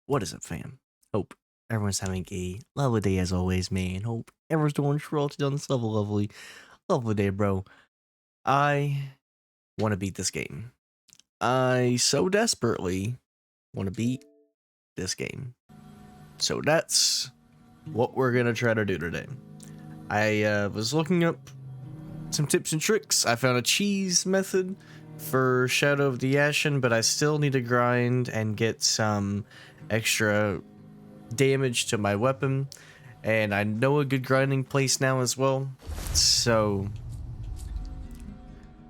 What is up, fam? Hope everyone's having a lovely day as always, man. Hope everyone's doing royalty on this level, lovely day, bro. I want to beat this game. I so desperately want to beat this game. So that's what we're gonna try to do today. I was looking up some tips and tricks. I found a cheese method for Shadow of the Ashen, but I still need to grind and get some extra damage to my weapon, and I know a good grinding place now as well, so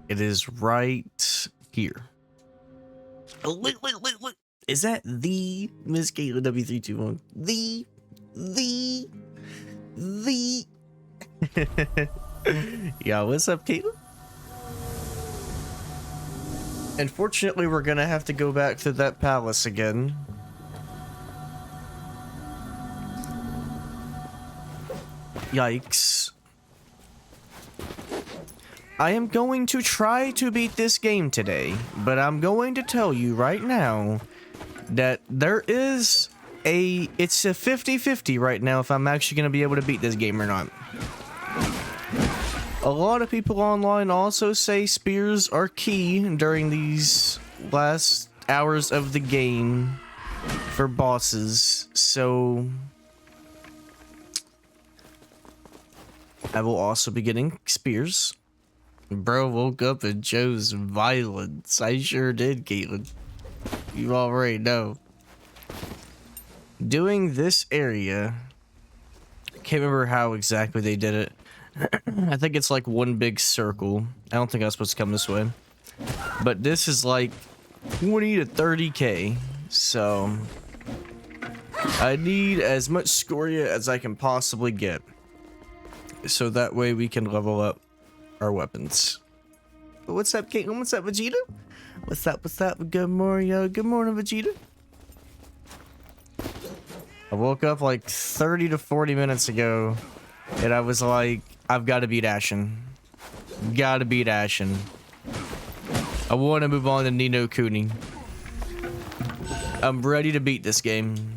it is right here. Oh, wait, is that the Miss Caitlin W321? The yeah, what's up, Caitlin? Unfortunately, we're gonna have to go back to that palace again. Yikes. I am going to try to beat this game today, but I'm going to tell you right now that it's a 50-50 right now if I'm actually going to be able to beat this game or not. A lot of people online also say spears are key during these last hours of the game for bosses, so I will also be getting spears. Bro woke up and chose violence. I sure did, Caitlin. You already know. Doing this area, I can't remember how exactly they did it. I think it's like one big circle. I don't think I was supposed to come this way. But this is like 20 to 30k. So I need as much scoria as I can possibly get, so that way we can level up our weapons. What's up, Caitlin? What's up, Vegeta? What's up? Good morning, good morning, Vegeta. I woke up like 30 to 40 minutes ago, and I was like, I've got to beat Ashen. Gotta beat Ashen. I want to move on to Nino Kuni. I'm ready to beat this game.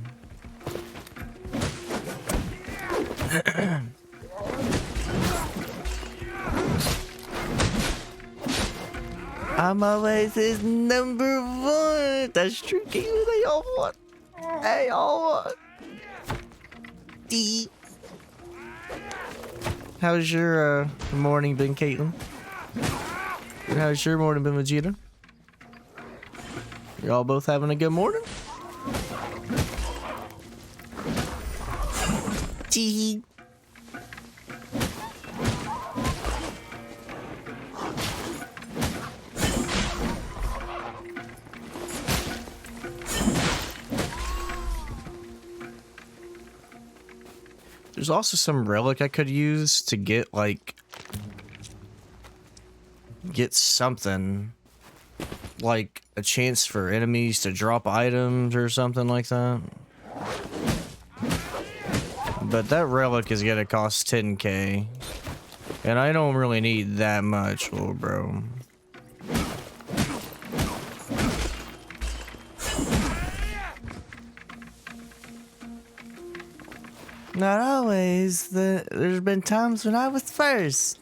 I'm always his number one. That's true, Caitlin. They all want. They all want. D. How's your morning been, Caitlin? How's your morning been, Vegeta? Y'all both having a good morning? Gee. There's also some relic I could use to get, like, get something, like a chance for enemies to drop items or something like that. But that relic is gonna cost 10k, and I don't really need that much, little bro. Not always. There's been times when I was first.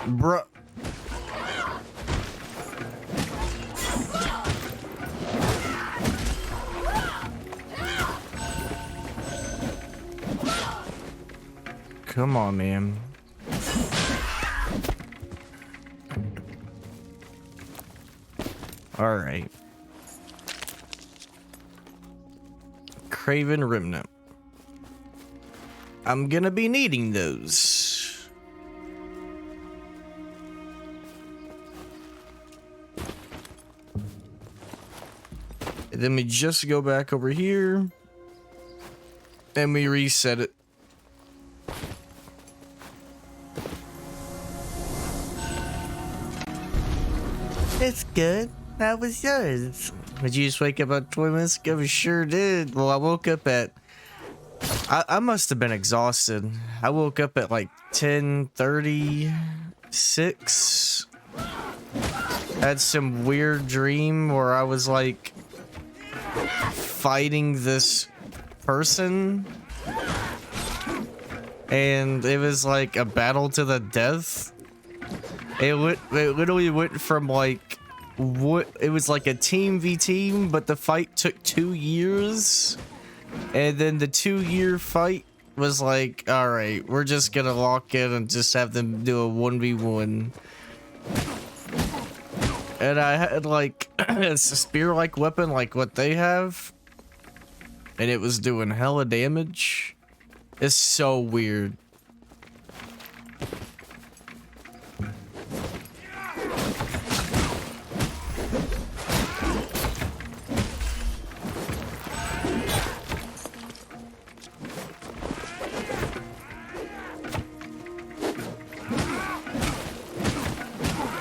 Bruh. Come on, man. All right. Craven Remnant. I'm gonna be needing those. And then we just go back over here and we reset it. It's good. How was yours? Did you just wake up about 20 minutes ago? Sure did. Well, I woke up at... I must have been exhausted. I woke up at like 10:36. had some weird dream where I was like fighting this person, and it was like a battle to the death. It literally went from like it was like a team v team, but the fight took 2 years, and then the 2-year fight was like, all right, we're just gonna lock in and just have them do a 1v1. And I had like a spear-like weapon like what they have, and it was doing hella damage. It's so weird.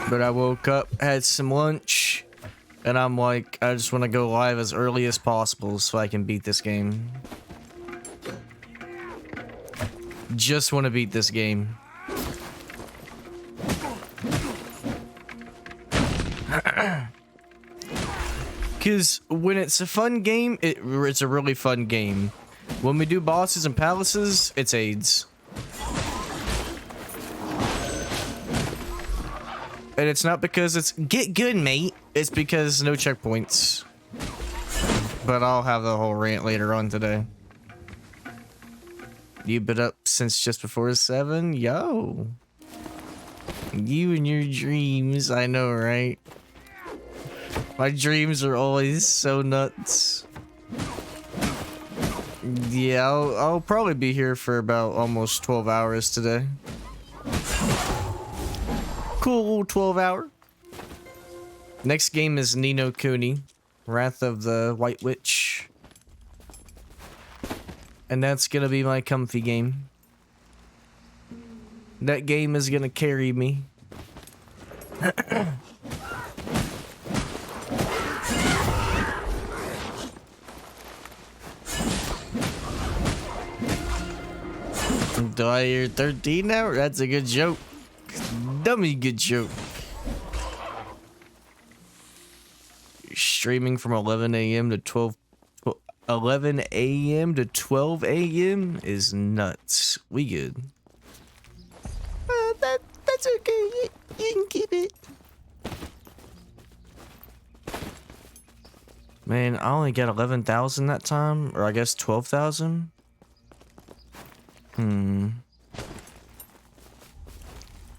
But I woke up, had some lunch, and I'm like, I just want to go live as early as possible so I can beat this game. Just want to beat this game. Because when it's a fun game, it's a really fun game. When we do bosses and palaces, it's AIDS. And it's not because it's get good, mate. It's because no checkpoints. But I'll have the whole rant later on today. You've been up since just before 7? Yo. You and your dreams, I know, right? My dreams are always so nuts. Yeah, I'll probably be here for about almost 12 hours today. Cool 12 hour. Next game is Ni no Kuni, Wrath of the White Witch. And that's gonna be my comfy game. That game is gonna carry me. Do I hear 13 now? That's a good joke. Dummy good joke. Streaming from 11 a.m. to 11 a.m. to 12 a.m. is nuts. We good. That's okay. You can keep it. Man, I only got 11,000 that time, or I guess 12,000.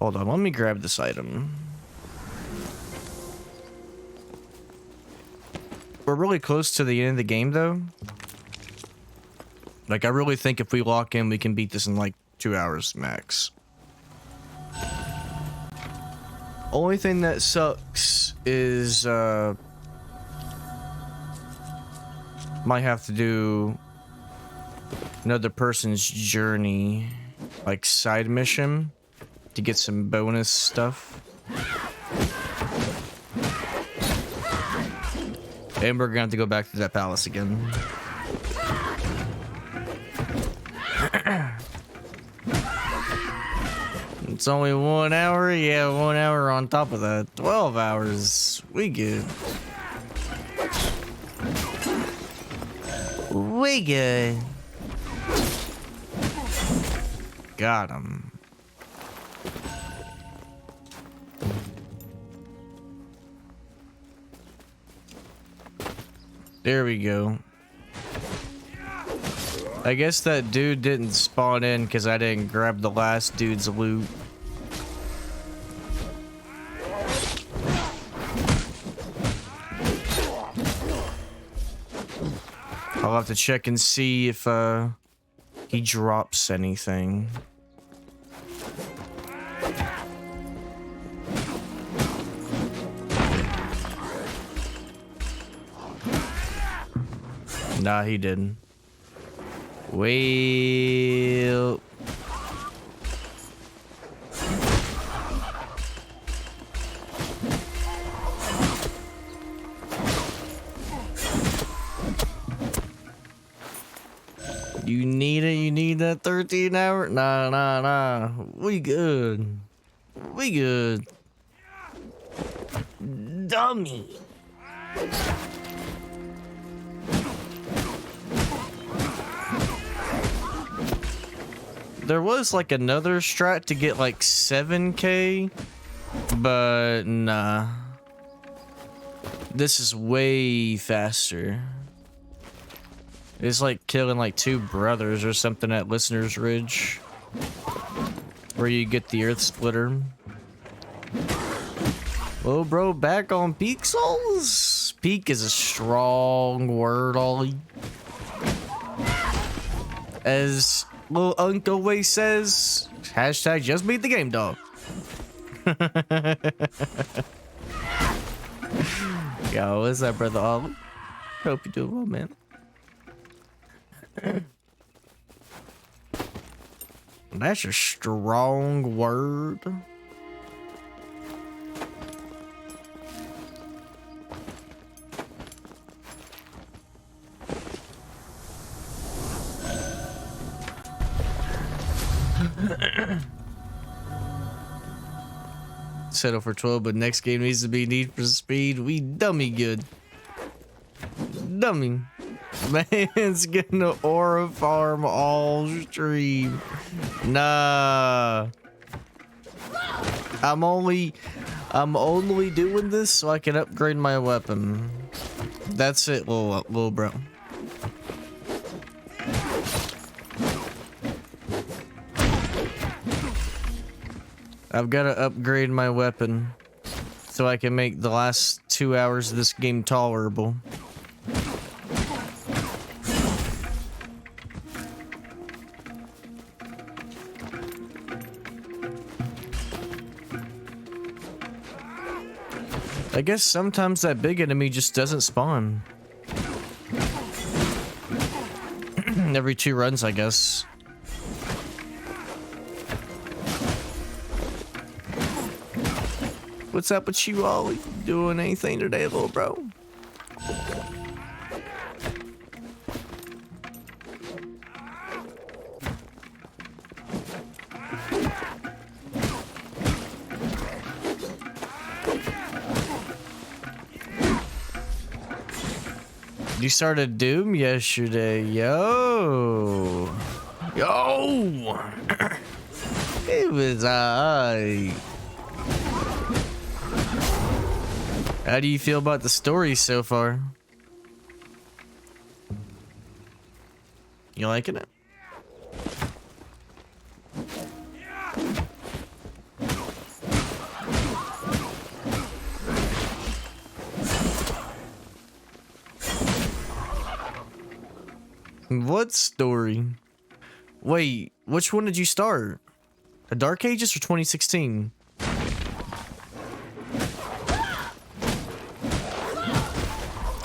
Hold on, let me grab this item. We're really close to the end of the game, though. Like, I really think if we lock in, we can beat this in, like, 2 hours max. Only thing that sucks is, might have to do another person's journey, like, side mission, to get some bonus stuff. And we're gonna have to go back to that palace again. It's only 1 hour? Yeah, 1 hour on top of that. 12 hours. We good. We good. Got him. There we go. I guess that dude didn't spawn in because I didn't grab the last dude's loot. I'll have to check and see if he drops anything. Nah, he didn't. Well, you need it? You need that 13 hour? Nah. We good. We good. dummy. There was like another strat to get like 7k, but nah. This is way faster. It's like killing like 2 brothers or something at Listener's Ridge, where you get the Earth Splitter. Well, bro, back on Peak Souls. Peak is a strong word, Ollie. As little Uncle always says, hashtag just beat the game, dog. Yo, what's up, brother Ollie? Hope you doing well, man. That's a strong word. Settle for 12, but next game needs to be Need for Speed. We dummy good. Dummy. Man's getting an aura farm all stream. Nah. I'm only doing this so I can upgrade my weapon. That's it, little bro. I've got to upgrade my weapon so I can make the last 2 hours of this game tolerable. I guess sometimes that big enemy just doesn't spawn. Every 2 runs, I guess. What's up with you all? Doing anything today, little bro? You started Doom yesterday, yo. It was How do you feel about the story so far? You liking it? What story? Wait, which one did you start? The Dark Ages or 2016?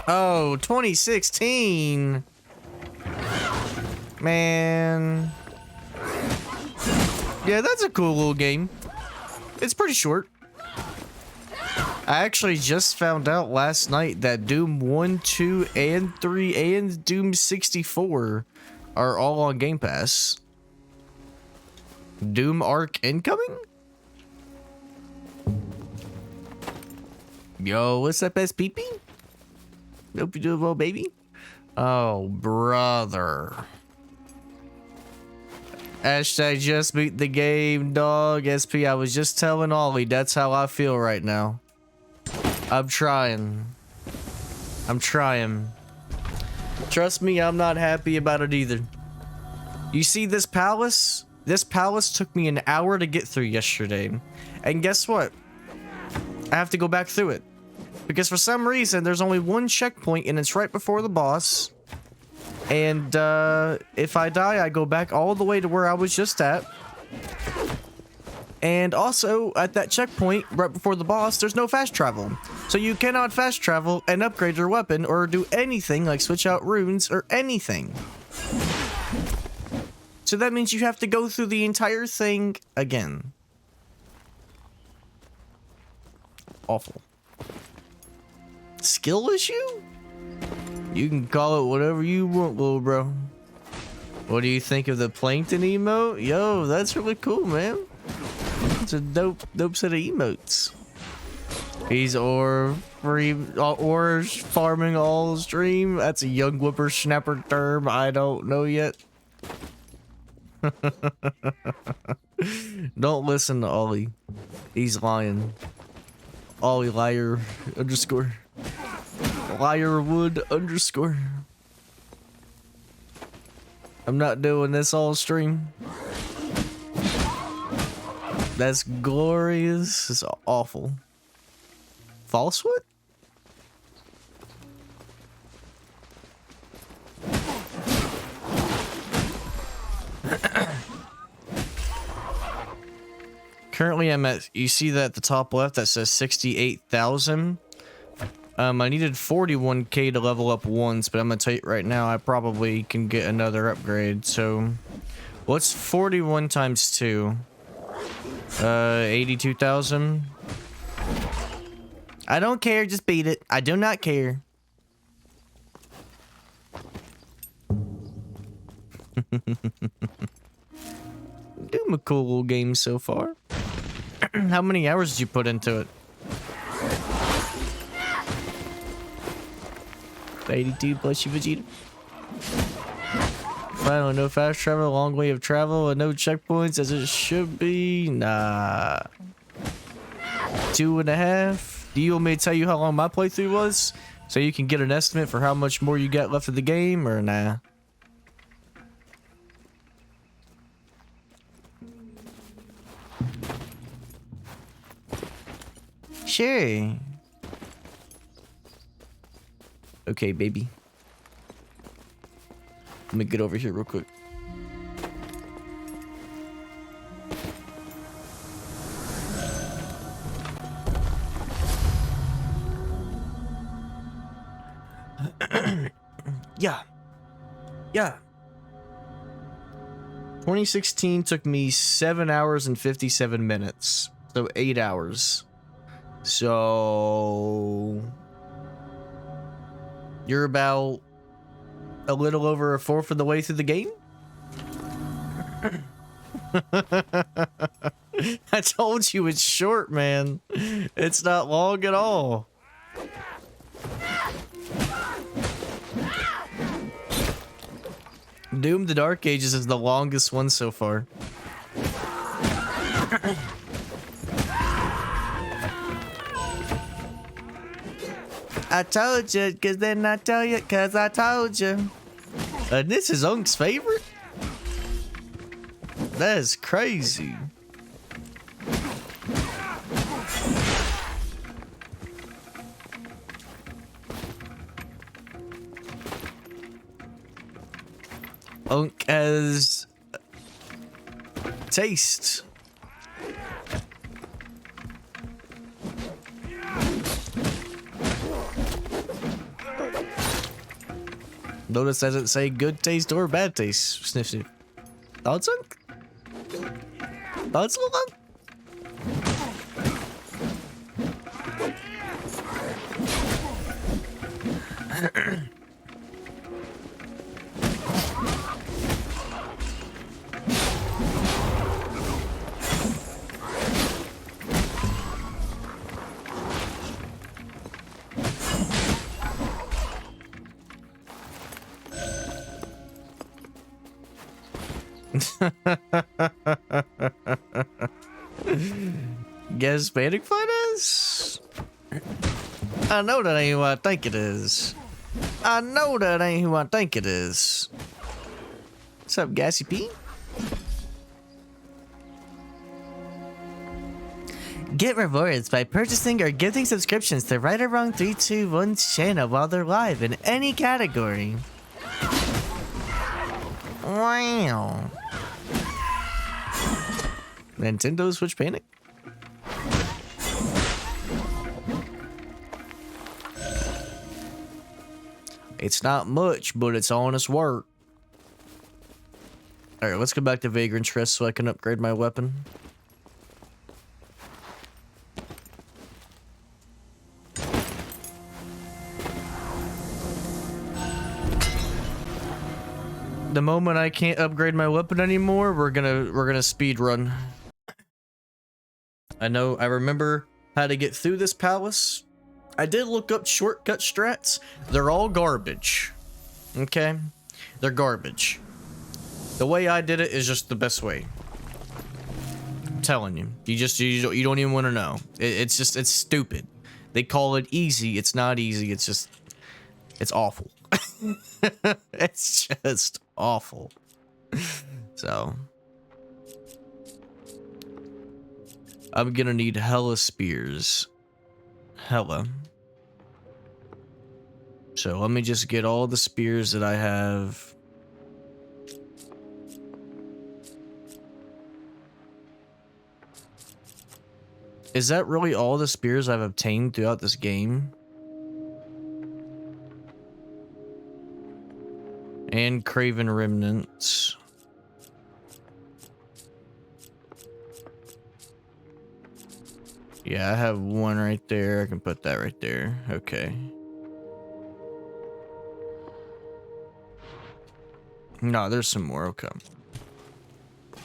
Oh, 2016. Man. Yeah, that's a cool little game. It's pretty short. I actually just found out last night that Doom 1, 2, and 3 and Doom 64 are all on Game Pass. Doom Arc incoming? Yo, what's up, SPP? Hope you doing well, baby. Oh, brother. Hashtag just beat the game, dog. SP, I was just telling Ollie, that's how I feel right now. I'm trying. Trust me, I'm not happy about it either. You see this palace? This palace took me an hour to get through yesterday. And guess what? I have to go back through it. Because for some reason, there's only one checkpoint and it's right before the boss. And if I die, I go back all the way to where I was just at. And also, at that checkpoint, right before the boss, there's no fast travel. So you cannot fast travel and upgrade your weapon or do anything like switch out runes or anything. So that means you have to go through the entire thing again. Awful. Skill issue? You can call it whatever you want, little bro. What do you think of the plankton emote? Yo, that's really cool, man. It's a dope set of emotes. He's ore farming all stream. That's a young whippersnapper term I don't know yet. Don't listen to Ollie. He's lying. Ollie liar underscore. Liarwood underscore. I'm not doing this all stream. That's glorious. It's awful. Falsewood? Currently I'm at, you see that at the top left that says 68,000. I needed 41k to level up once, but I'm gonna tell you right now I probably can get another upgrade. So what's 41 times 2? 82,000. I don't care, just beat it. I do not care. Doing a cool little game so far. How many hours did you put into it? 82 plus you Vegeta. Final, no fast travel, long way of travel, and no checkpoints as it should be. Nah. 2.5. Do you want me to tell you how long my playthrough was? So you can get an estimate for how much more you got left of the game, or nah? Sure. Okay, baby. Let me get over here real quick. Yeah. 2016 took me 7 hours and 57 minutes. So 8 hours. So you're about a little over a fourth of the way through the game? I told you it's short, man. It's not long at all. Doom the Dark Ages is the longest one so far. I told you, cause then I tell you, cause I told you. This is Unk's favorite? That is crazy. Unk has taste. Notice that doesn't say good taste or bad taste. Sniff sniff. Thoughts, Unk? Thoughts, little Unk? Guess Panic Fight is? I know that ain't who I think it is. I know that ain't who I think it is. What's up, Gassy P? Get rewards by purchasing or gifting subscriptions to Right or Wrong 321's channel while they're live in any category. Wow. Nintendo Switch Panic? It's not much, but it's honest work. Alright, let's go back to Vagrant Stress so I can upgrade my weapon. The moment I can't upgrade my weapon anymore, we're gonna speed run. I remember how to get through this palace. I did look up shortcut strats. They're all garbage. Okay? They're garbage. The way I did it is just the best way. I'm telling you. You don't even want to know. It's stupid. They call it easy. It's not easy. It's awful. It's just awful. So I'm gonna need hella spears. Hella. So let me just get all the spears that I have. Is that really all the spears I've obtained throughout this game? And Craven Remnants. Yeah, I have one right there. I can put that right there. Okay. No, there's some more. Okay.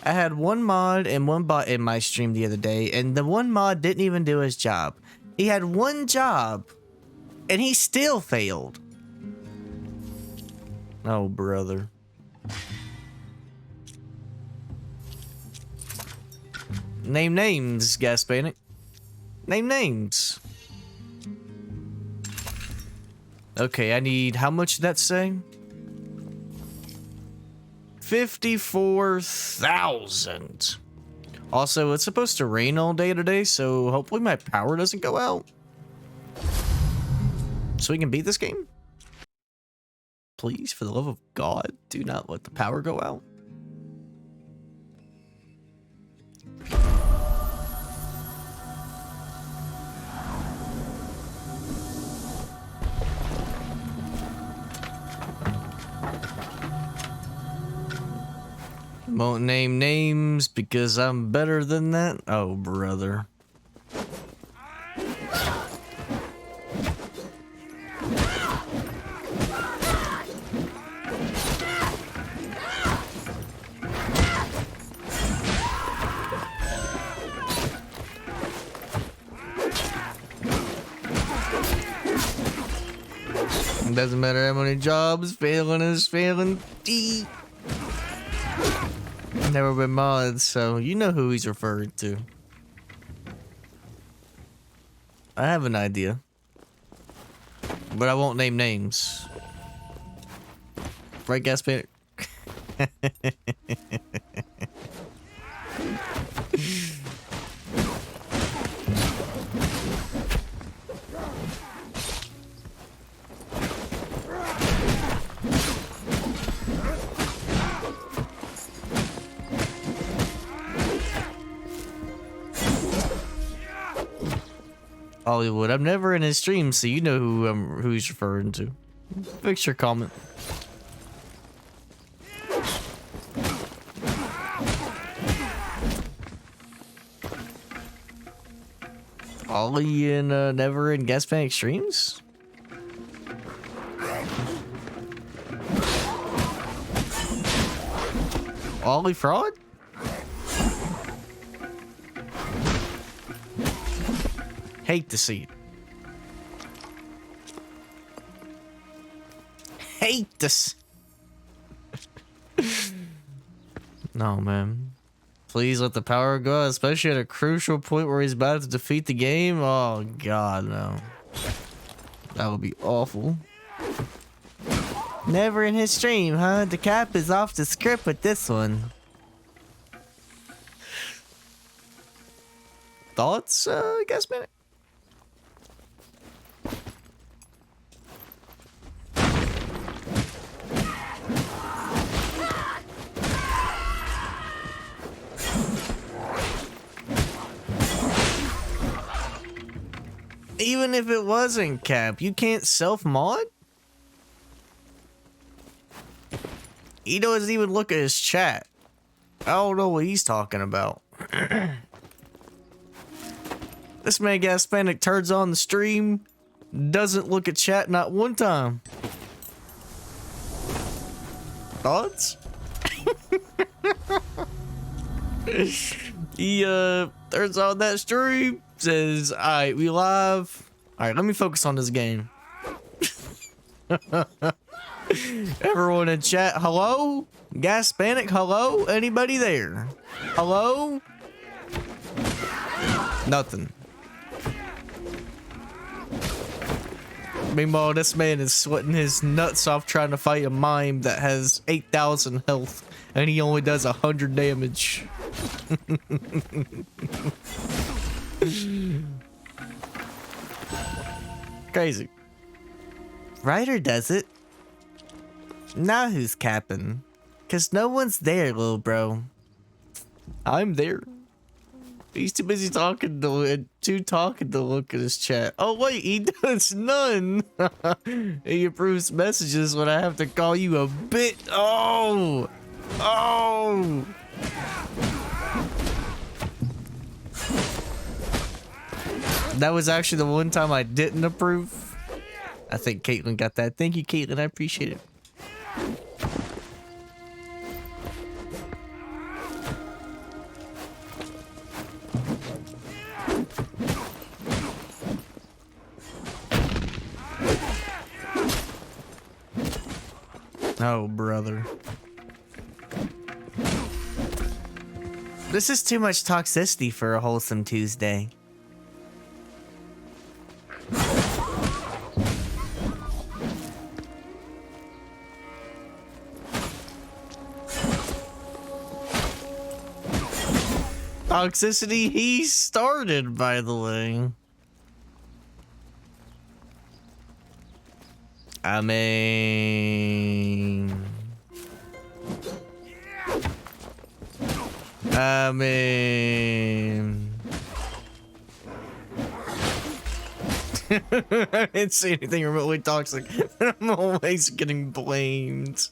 I had one mod and one bot in my stream the other day, and the one mod didn't even do his job. He had one job, and he still failed. Oh, brother. Name names, Gaspanic. Name names. Okay, I need... How much did that say? 54,000. Also, it's supposed to rain all day today, so hopefully my power doesn't go out. So we can beat this game? Please, for the love of God, do not let the power go out. Won't name names because I'm better than that. Oh, brother. It doesn't matter how many jobs, failing is failing. Never been mods, so you know who he's referring to. I have an idea, but I won't name names. Right, Gaspanic? Hollywood. I'm never in his stream, so you know who he's referring to. Fix your comment. Ollie and never in Gaspanic streams? Ollie fraud? Hate to see it. Hate this. No, man. Please let the power go, especially at a crucial point where he's about to defeat the game. Oh, God, no. That would be awful. Never in his stream, huh? The cap is off the script with this one. Thoughts, Gaspanic? Even if it wasn't cap, you can't self-mod? He doesn't even look at his chat. I don't know what he's talking about. This man Gaspanic turns on the stream, doesn't look at chat not one time. Thoughts? He turns on that stream, Says, alright, we live. Alright, let me focus on this game. Everyone in chat, hello? Gas Panic, hello? Anybody there? Hello? Nothing. Meanwhile, this man is sweating his nuts off trying to fight a mime that has 8,000 health, and he only does 100 damage. Crazy. Ryder does it. Now who's capping? Cause no one's there, little bro. I'm there. He's too busy talking to look at his chat. Oh wait, he does none. He approves messages when I have to call you a bit. Oh. That was actually the one time I didn't approve. I think Caitlin got that. Thank you, Caitlin. I appreciate it. Oh, brother. This is too much toxicity for a wholesome Tuesday. Toxicity he started, by the way. I mean... I didn't say anything remotely toxic. I'm always getting blamed.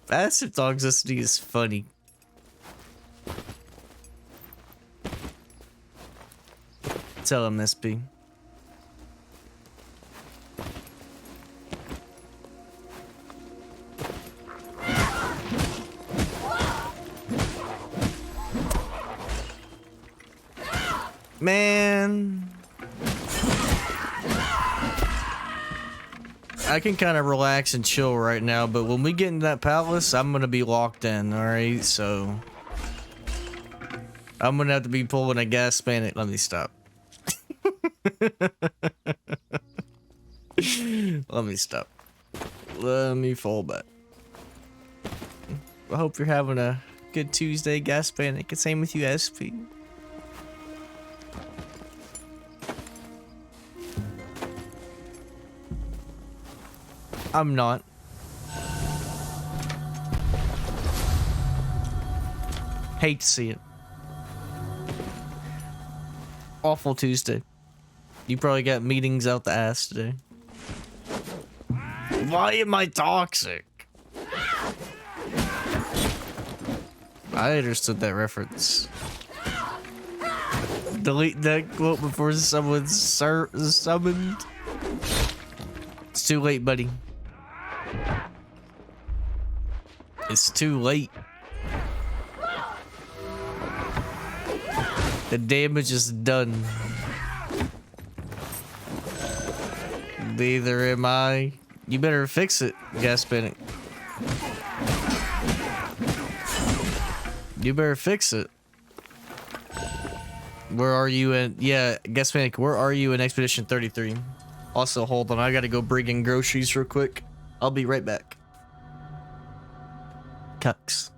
Passive toxicity is funny. Tell him, SP. Man, I can kind of relax and chill right now, but when we get in that palace, I'm gonna be locked in, alright? So I'm gonna have to be pulling a gas panic. Let me stop. Let me stop. Let me fall back. I hope you're having a good Tuesday, gas panic. And same with you, SP. I'm not. Hate to see it. Awful Tuesday. You probably got meetings out the ass today. Why am I toxic? I understood that reference. Delete that quote before someone's summoned. It's too late, buddy. It's too late. The damage is done. Neither am I. You better fix it, Gas Panic. You better fix it. Where are you in? Yeah, Gas Panic, where are you in Expedition 33? Also, hold on, I gotta go bring in groceries real quick. I'll be right back. Cucks.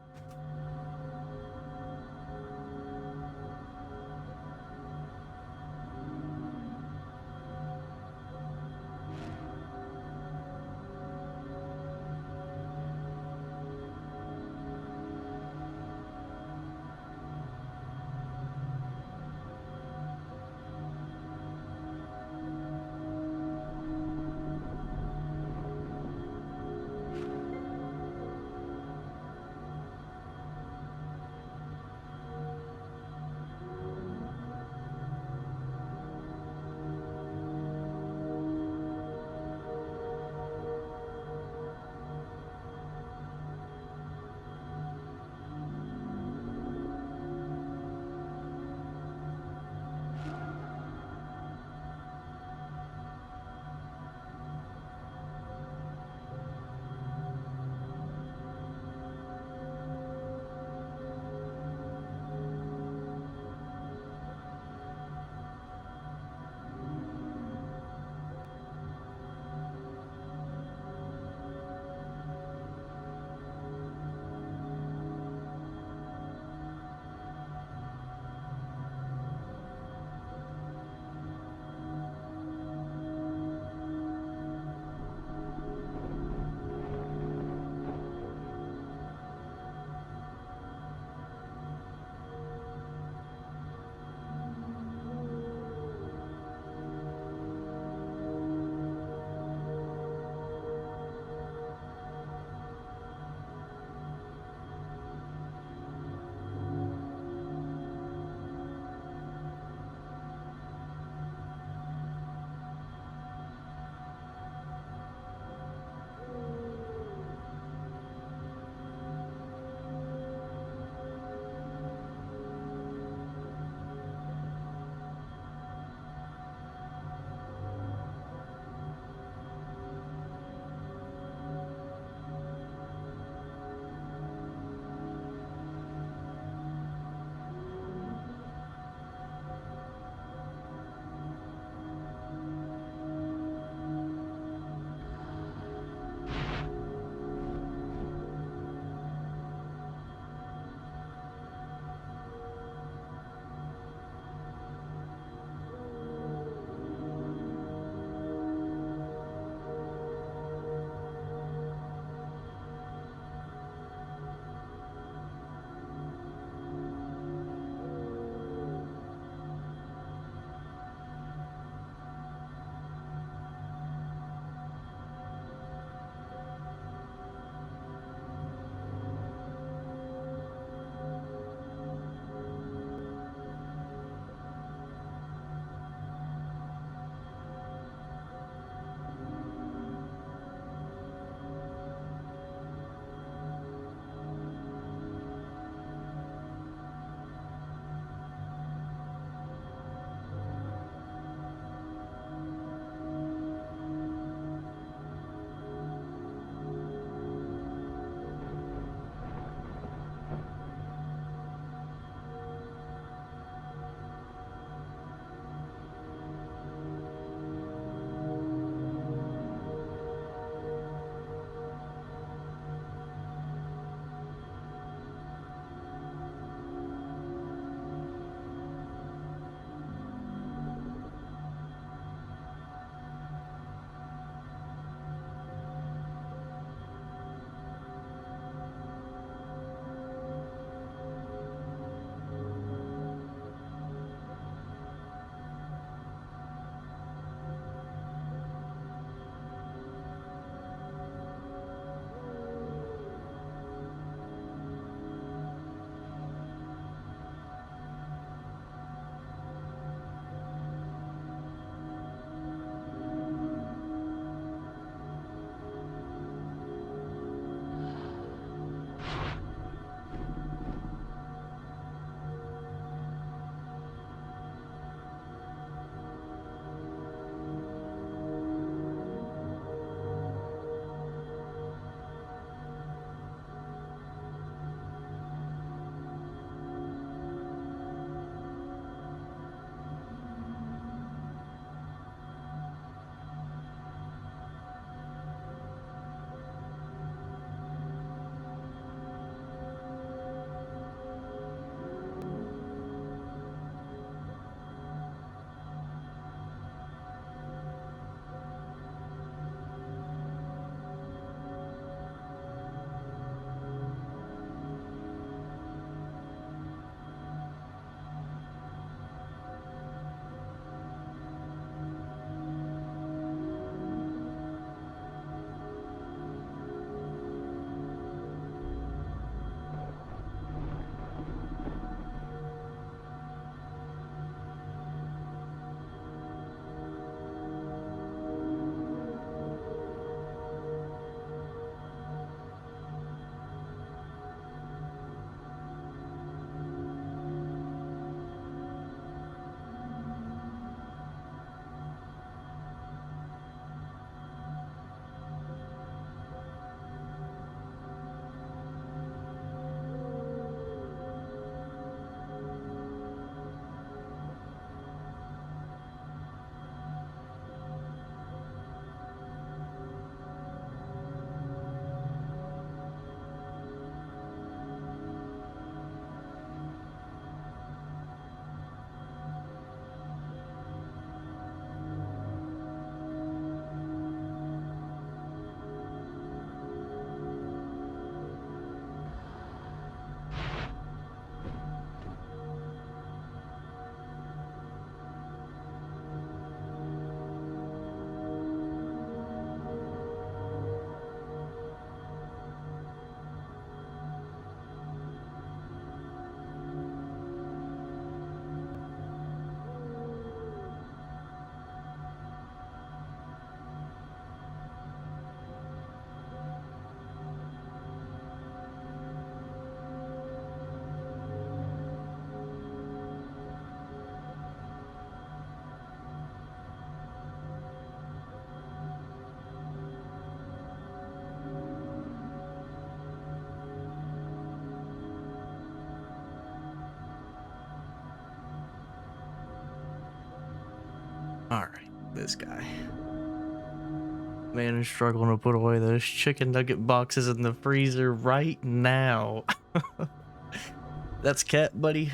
Alright, this guy. Man is struggling to put away those chicken nugget boxes in the freezer right now. That's Cat, buddy.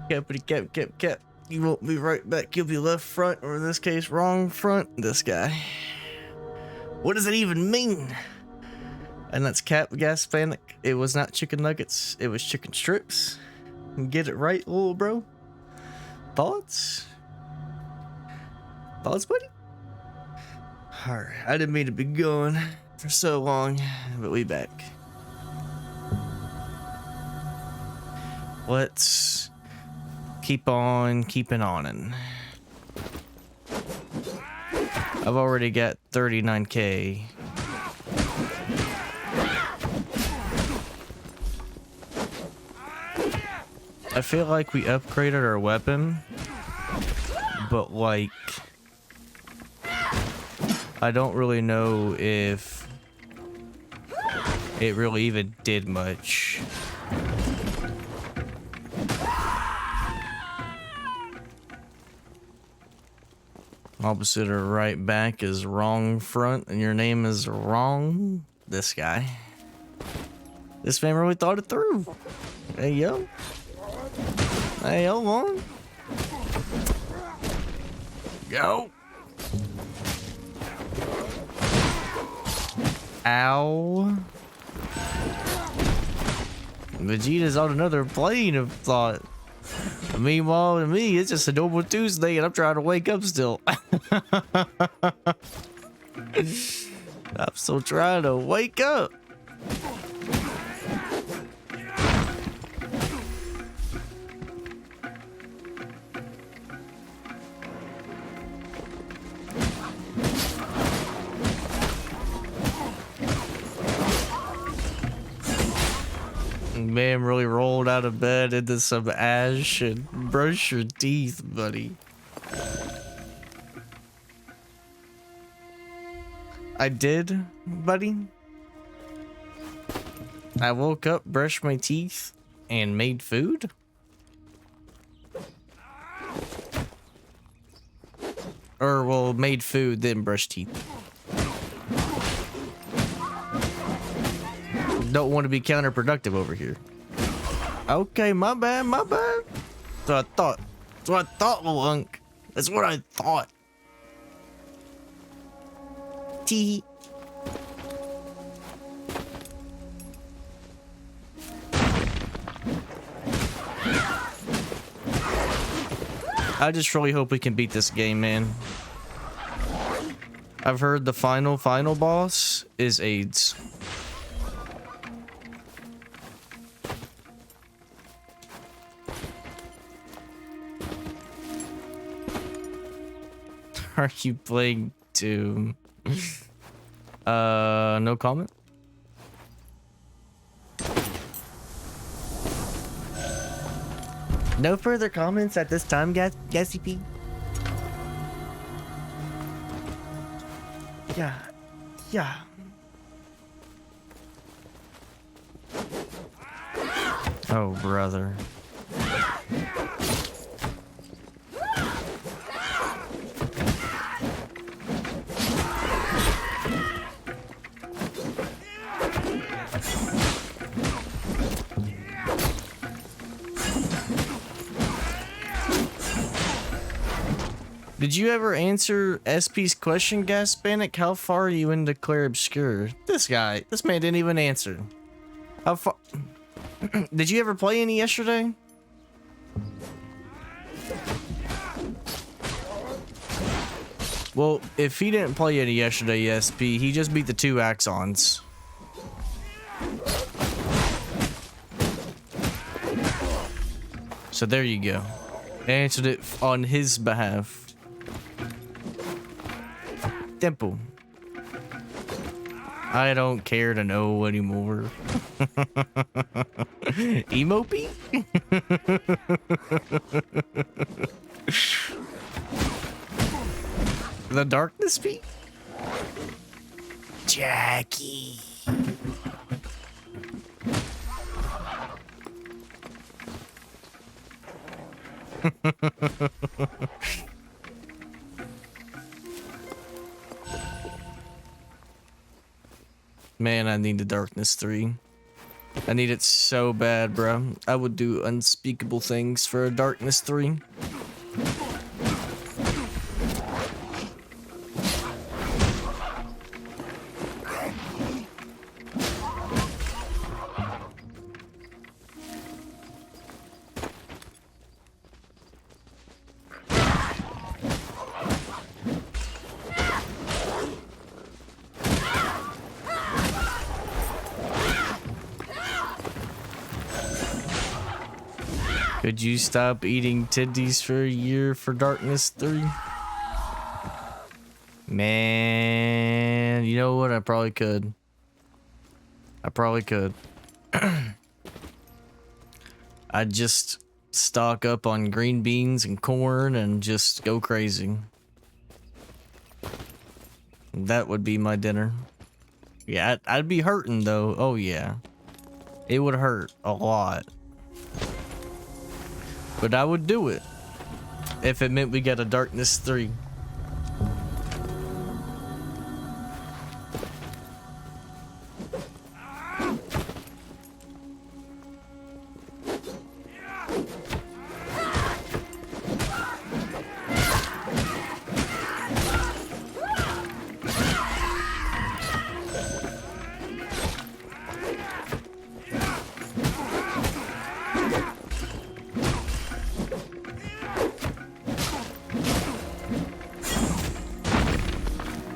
Cat, buddy, Cat. You won't be right back. You'll be left front, or in this case, wrong front. This guy. What does it even mean? And that's Cap Gas Panic. It was not chicken nuggets. It was chicken strips. Get it right, little bro. Thoughts? Thoughts, buddy? Alright, I didn't mean to be gone for so long, but we back. Let's keep on keeping on. I've already got 39k. I feel like we upgraded our weapon, but like, I don't really know if it really even did much. Opposite or right back is wrong front, and your name is wrong. This guy. This man really thought it through. Hey, yo. Hey, hold on. Go. Ow. Vegeta's on another plane of thought. Meanwhile, to me, it's just a normal Tuesday and I'm trying to wake up still. I'm still trying to wake up. Man really rolled out of bed into some ash and brush your teeth, buddy. I did, buddy. I woke up, brushed my teeth, and made food. Or, well, made food, then brushed teeth. Don't want to be counterproductive over here. Okay, my bad, my bad. That's what I thought. That's what I thought, little hunk. That's what I thought. Tee. I just really hope we can beat this game, man. I've heard the final boss is AIDS. Are you playing Doom? No comment. No further comments at this time, guys. CP. Yeah. Yeah. Oh, brother. Did you ever answer SP's question, Gas Panic? How far are you into Claire Obscure? This man didn't even answer. How far? Did you ever play any yesterday? Well, if he didn't play any yesterday, SP, he just beat the 2 Axons. So there you go. Answered it on his behalf. Temple. I don't care to know anymore. Emopy? The darkness peak? Jackie. Man, I need the Darkness 3. I need it so bad, bro. I would do unspeakable things for a Darkness 3. Could you stop eating titties for a year for Darkness 3? Man, you know what? I probably could. I probably could. I'd just stock up on green beans and corn and just go crazy. That would be my dinner. Yeah, I'd be hurting though. Oh yeah. It would hurt a lot. But I would do it if it meant we got a Darkness 3.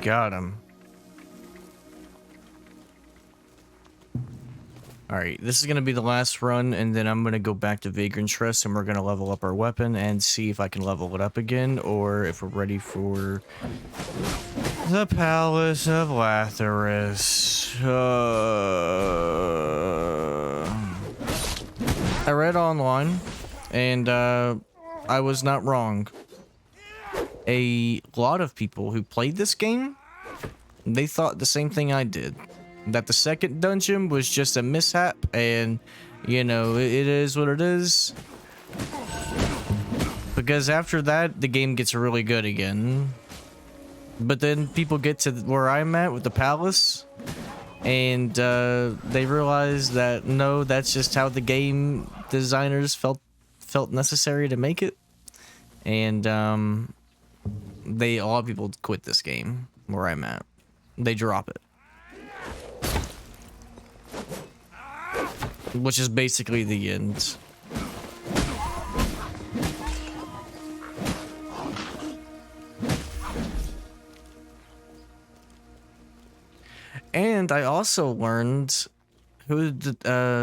Got him. Alright, this is going to be the last run, and then I'm going to go back to Vagrant's Rest, and we're going to level up our weapon and see if I can level it up again, or if we're ready for the Palace of Latharus. I read online, and I was not wrong. A lot of people who played this game, they thought the same thing I did. That the second dungeon was just a mishap, and, you know, it is what it is. Because after that, the game gets really good again. But then people get to where I'm at with the palace, and they realize that, no, that's just how the game designers felt necessary to make it. And, a lot of people quit this game where I'm at. They drop it. Which is basically the end. And I also learned who the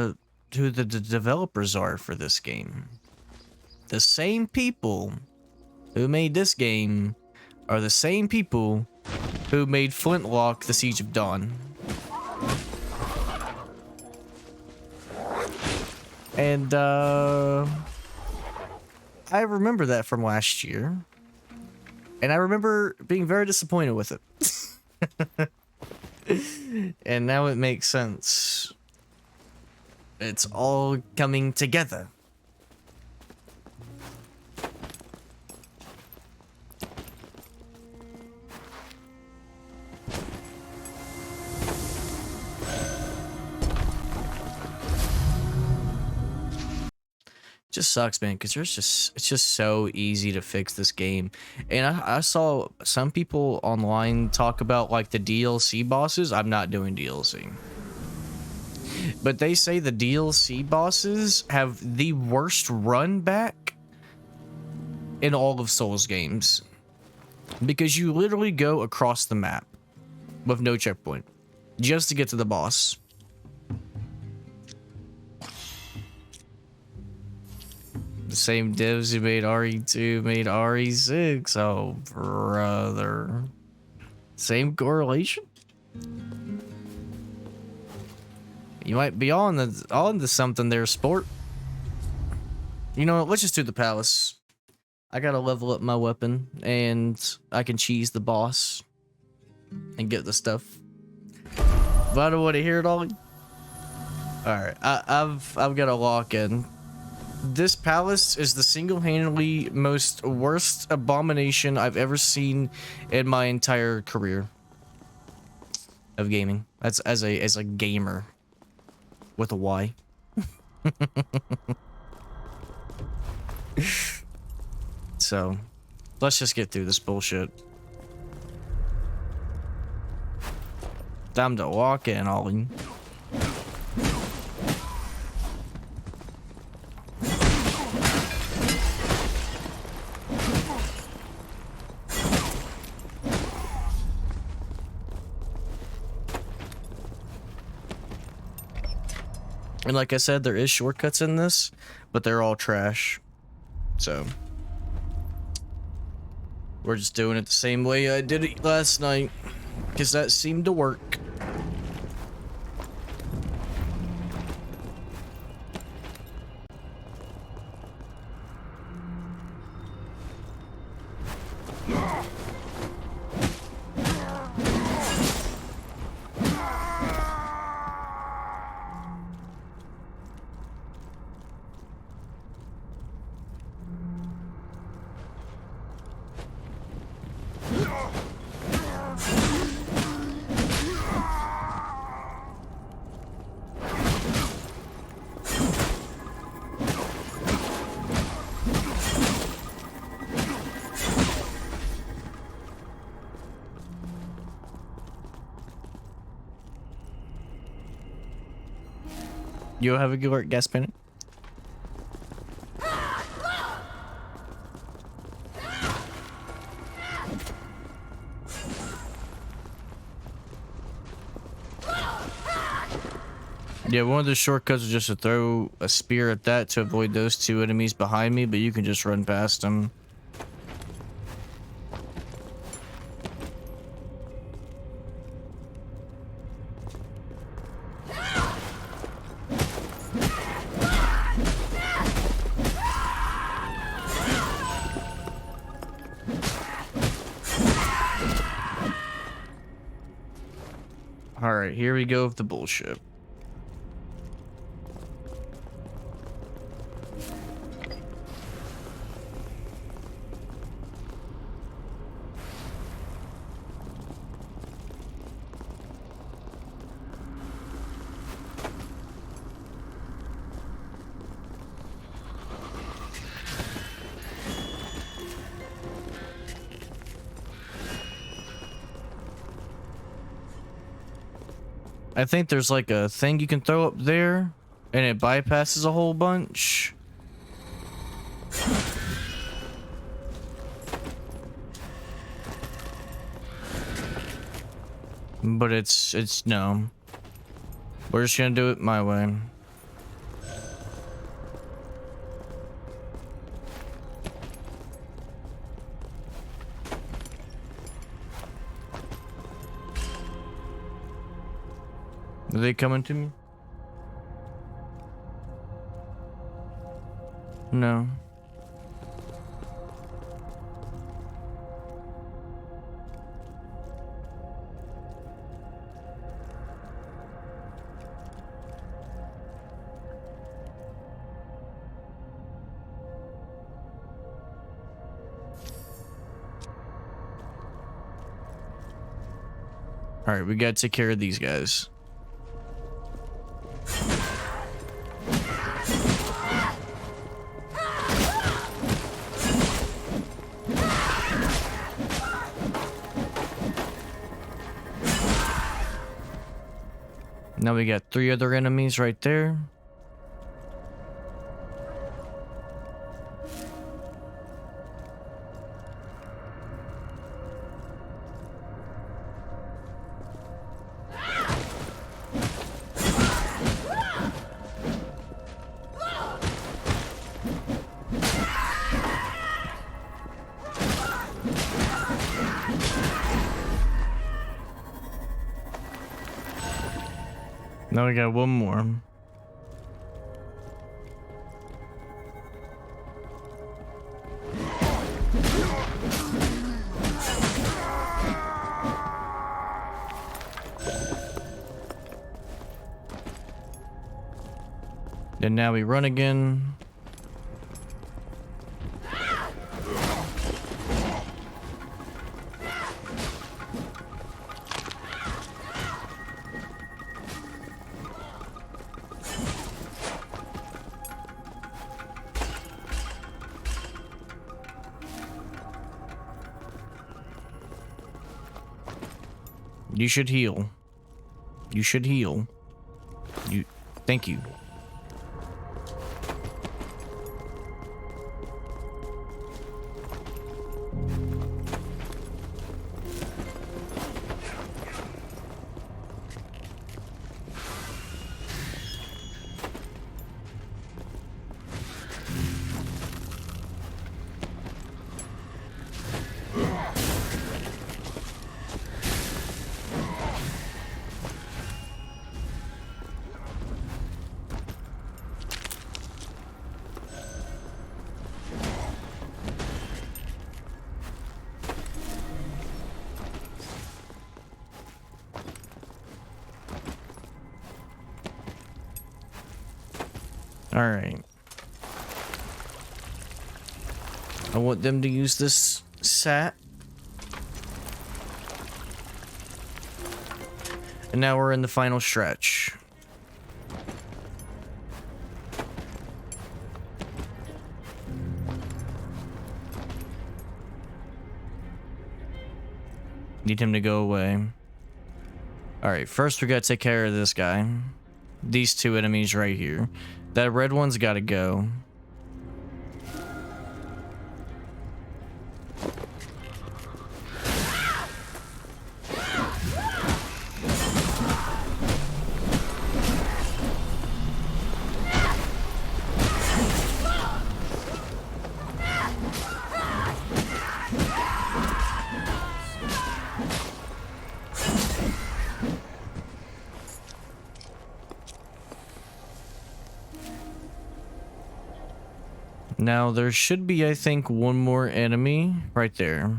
developers are for this game. The same people who made this game are the same people who made Flintlock: The Siege of Dawn. And I remember that from last year. And I remember being very disappointed with it. And now it makes sense. It's all coming together. Just sucks, man, because it's just so easy to fix this game. And I saw some people online talk about like the DLC bosses. I'm not doing DLC, but they say the DLC bosses have the worst run back in all of Souls games, because you literally go across the map with no checkpoint just to get to the boss. The same devs who made RE2 made RE6. Oh, brother. Same correlation? You might be on to something there, sport. You know what? Let's just do the palace. I gotta level up my weapon, and I can cheese the boss and get the stuff. But I don't want to hear it all. Alright, I've got a lock in. This palace is the single-handedly most worst abomination I've ever seen in my entire career. of gaming. That's as a gamer with a Y. So let's just get through this bullshit. Time to walk in, Ollie. And like I said, there is shortcuts in this, but they're all trash. So we're just doing it the same way I did it last night, because that seemed to work. You have a good work, gas panic. Yeah, one of the shortcuts is just to throw a spear at that to avoid those two enemies behind me, but you can just run past them. Alright, here we go with the bullshit. I think there's like a thing you can throw up there, and it bypasses a whole bunch. But it's no. We're just gonna do it my way. Are they coming to me? No. All right, we gotta take care of these guys. Now we got 3 other enemies right there. Now we got one more. And now we run again. You should heal. You should heal. You. Thank you. Alright. I want them to use this sat. And now we're in the final stretch. Need him to go away. Alright, first we gotta take care of this guy. These two enemies right here. That red one's gotta go. Now, there should be, I think, one more enemy right there.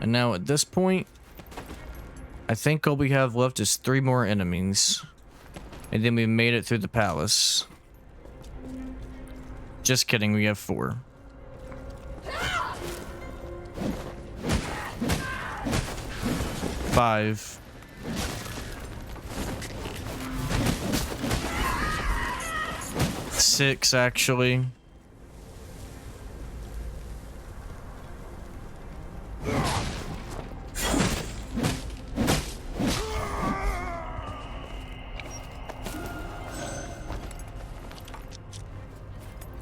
And now at this point, I think all we have left is 3 more enemies. And then we made it through the palace. Just kidding, we have 4. Five. Six, actually.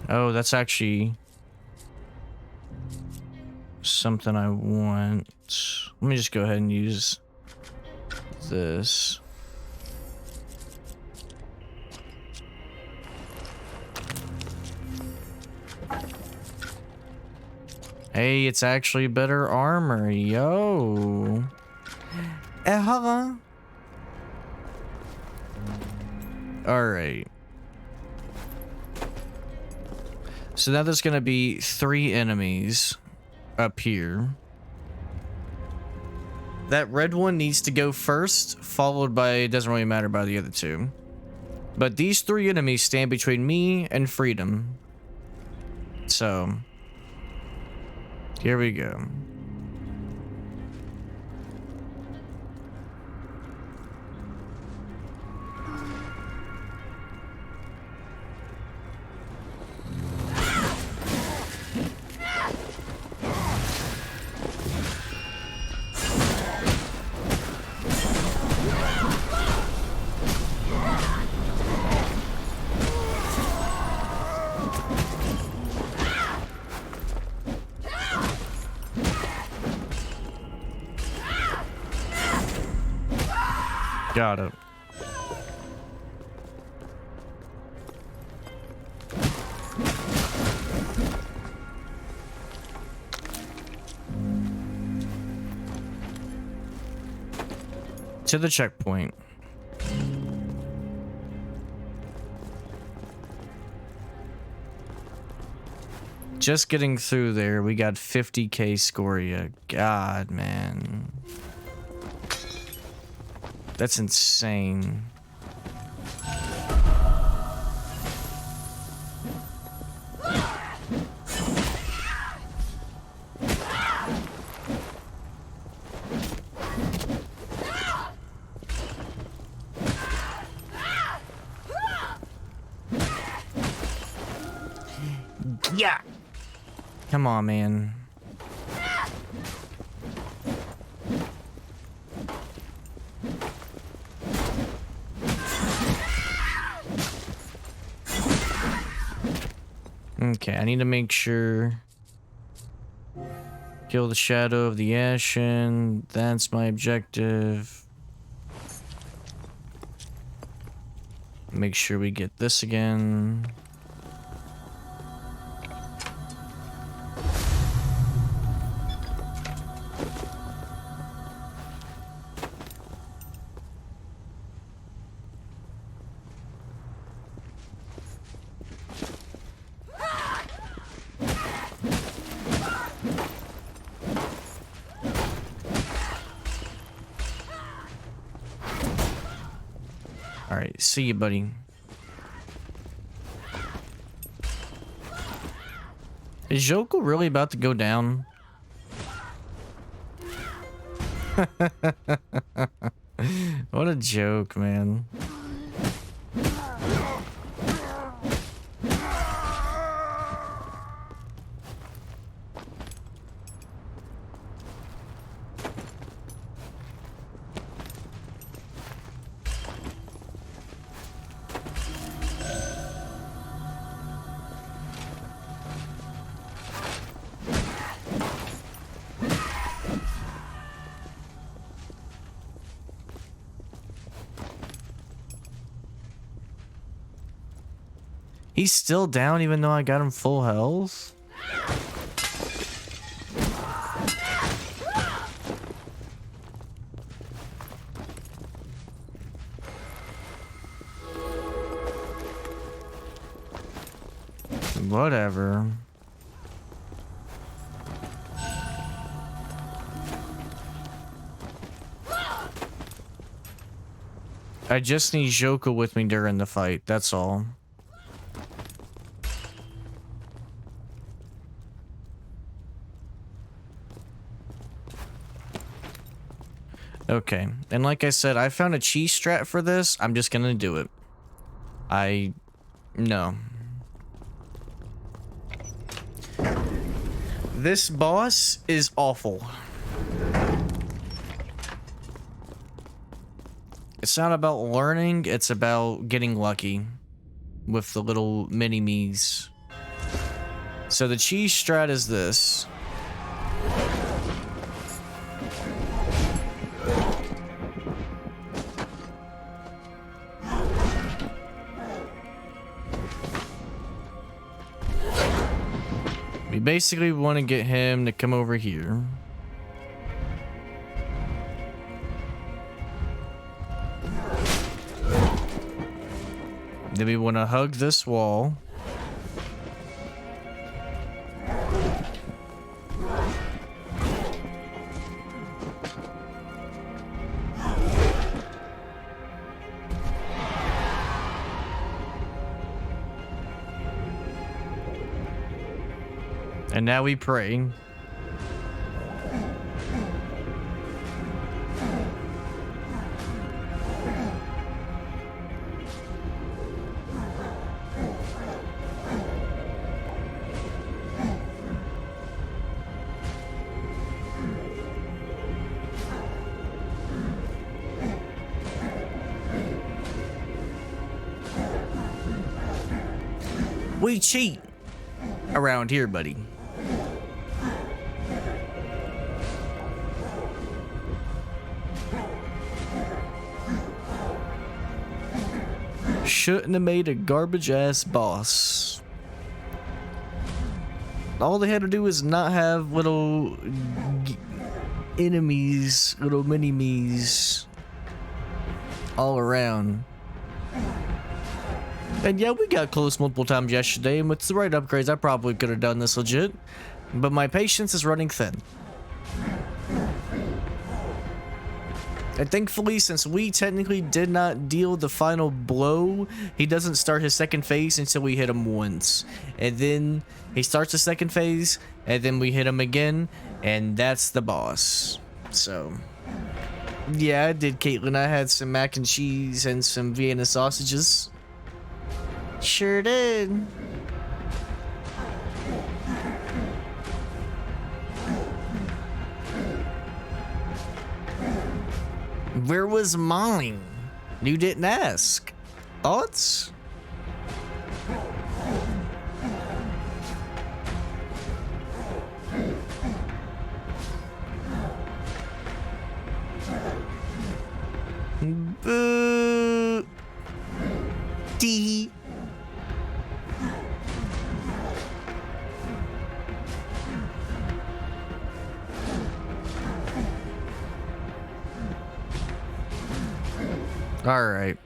Oh, that's actually something I want. Let me just go ahead and use this. Hey, it's actually better armor, yo. All right. So now there's gonna be 3 enemies up here. That red one needs to go first, followed by, it doesn't really matter by the other 2. But these 3 enemies stand between me and freedom. So, here we go. Got it. To the checkpoint. Just getting through there, we got 50k scoria. God, man. That's insane. Yeah. Come on, man. Okay, I need to make sure. Kill the shadow of the Ashen. That's my objective. Make sure we get this again. Alright, see you, buddy. Is Joko really about to go down? What a joke, man. He's still down even though I got him full health? Whatever. I just need Joko with me during the fight, that's all. Okay, and like I said, I found a cheese strat for this. I'm just gonna do it. No. This boss is awful. It's not about learning, it's about getting lucky with the little mini-me's. So the cheese strat is this. We basically want to get him to come over here. Then we want to hug this wall. And now we pray. We cheat around here, buddy. Shouldn't have made a garbage ass boss. All they had to do is not have little enemies, little mini-me's all around. And yeah, we got close multiple times yesterday, and with the right upgrades, I probably could have done this legit. But my patience is running thin. And thankfully, since we technically did not deal the final blow, he doesn't start his second phase until we hit him once. And then he starts the second phase, and then we hit him again, and that's the boss. So, yeah, I did, Caitlin. I had some mac and cheese and some Vienna sausages. Sure did. Where was mine? You didn't ask. Thoughts? Boo. D. All right.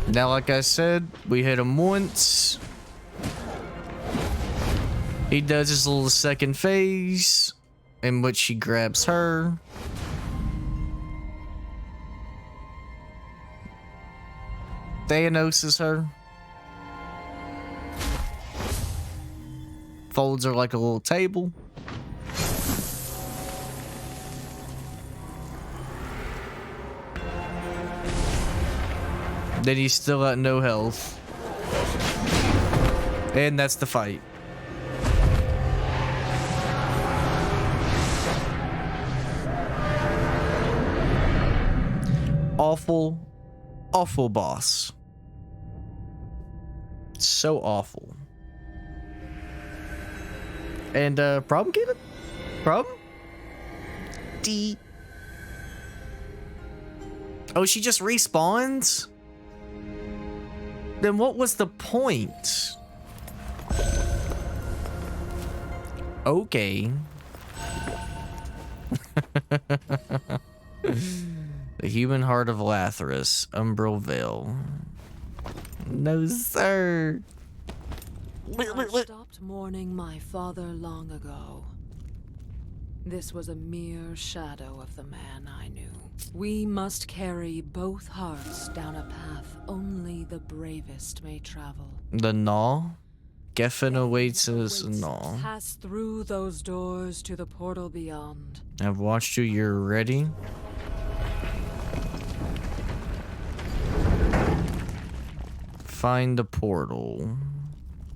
Now, like I said, we hit him once. He does his little second phase, in which he grabs her. Thanos is her. Folds her like a little table. Then he's still at no health. And that's the fight. Awful, awful boss. So awful. And problem, Caleb? Problem? D. Oh, she just respawns? Then what was the point? Okay. The human heart of Lathyrus, Umbral Veil. No, sir. I stopped mourning my father long ago. This was a mere shadow of the man I knew. We must carry both hearts down a path only the bravest may travel. The Gnaw? Geffen awaits us. Gnaw. Pass through those doors to the portal beyond. I've watched you. You're ready. Find the portal.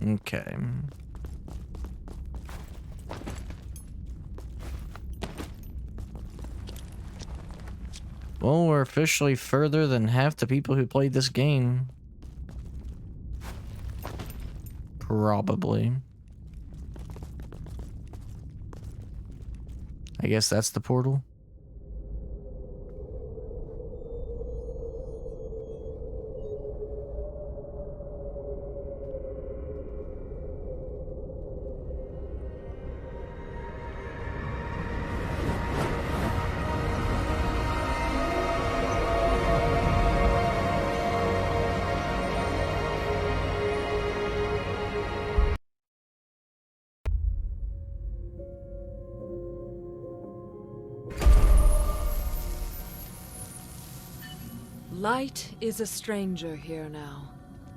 Okay. Well, we're officially further than half the people who played this game. Probably. I guess that's the portal. Light is a stranger here now.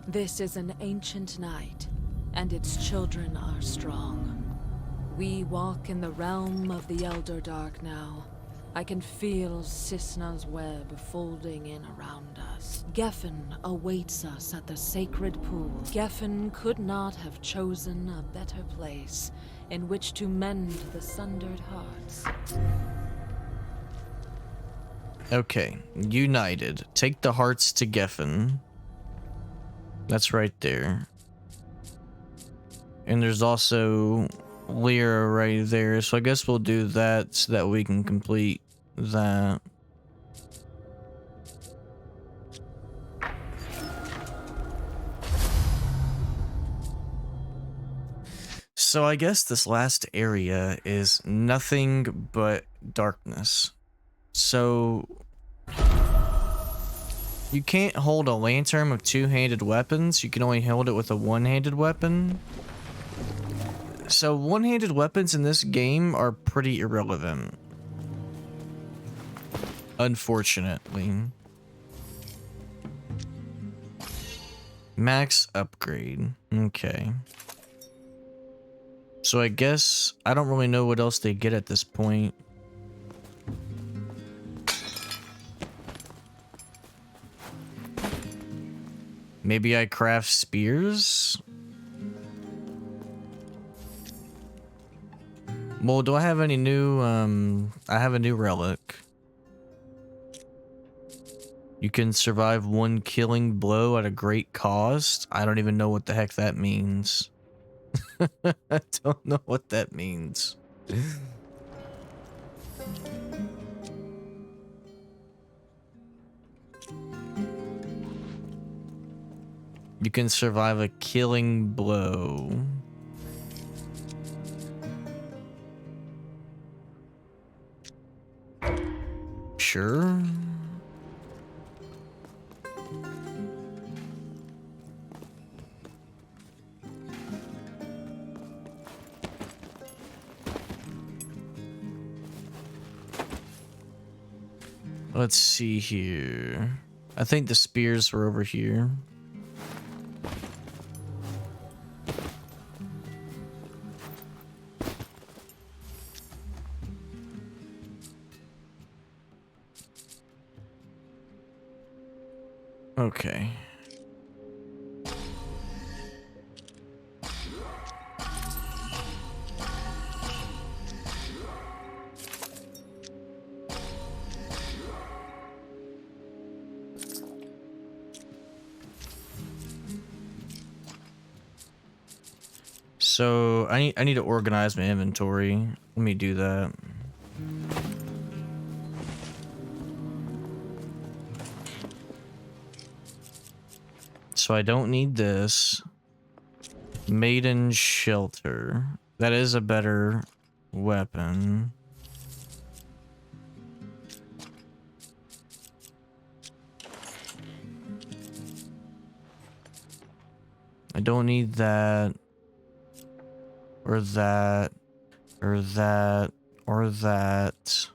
This is an ancient night, and its children are strong. We walk in the realm of the Elder Dark now. I can feel Cisna's web folding in around us. Geffen awaits us at the sacred pool. Geffen could not have chosen a better place in which to mend the sundered hearts. Okay, united. Take the hearts to Geffen. That's right there. And there's also Lyra right there. So I guess we'll do that so that we can complete that. So I guess this last area is nothing but darkness. So you can't hold a lantern with two-handed weapons. You can only hold it with a one-handed weapon. So one-handed weapons in this game are pretty irrelevant. Unfortunately. Max upgrade. Okay. So I guess I don't really know what else they get at this point. Maybe I craft spears? Well, do I have any new, I have a new relic. You can survive one killing blow at a great cost. I don't even know what the heck that means. I don't know what that means. You can survive a killing blow. Sure. Let's see here. I think the spears were over here. Okay. So I need to organize my inventory. Let me do that. So I don't need this. Maiden shelter. That is a better weapon. I don't need that. Or that. Or that. Or that.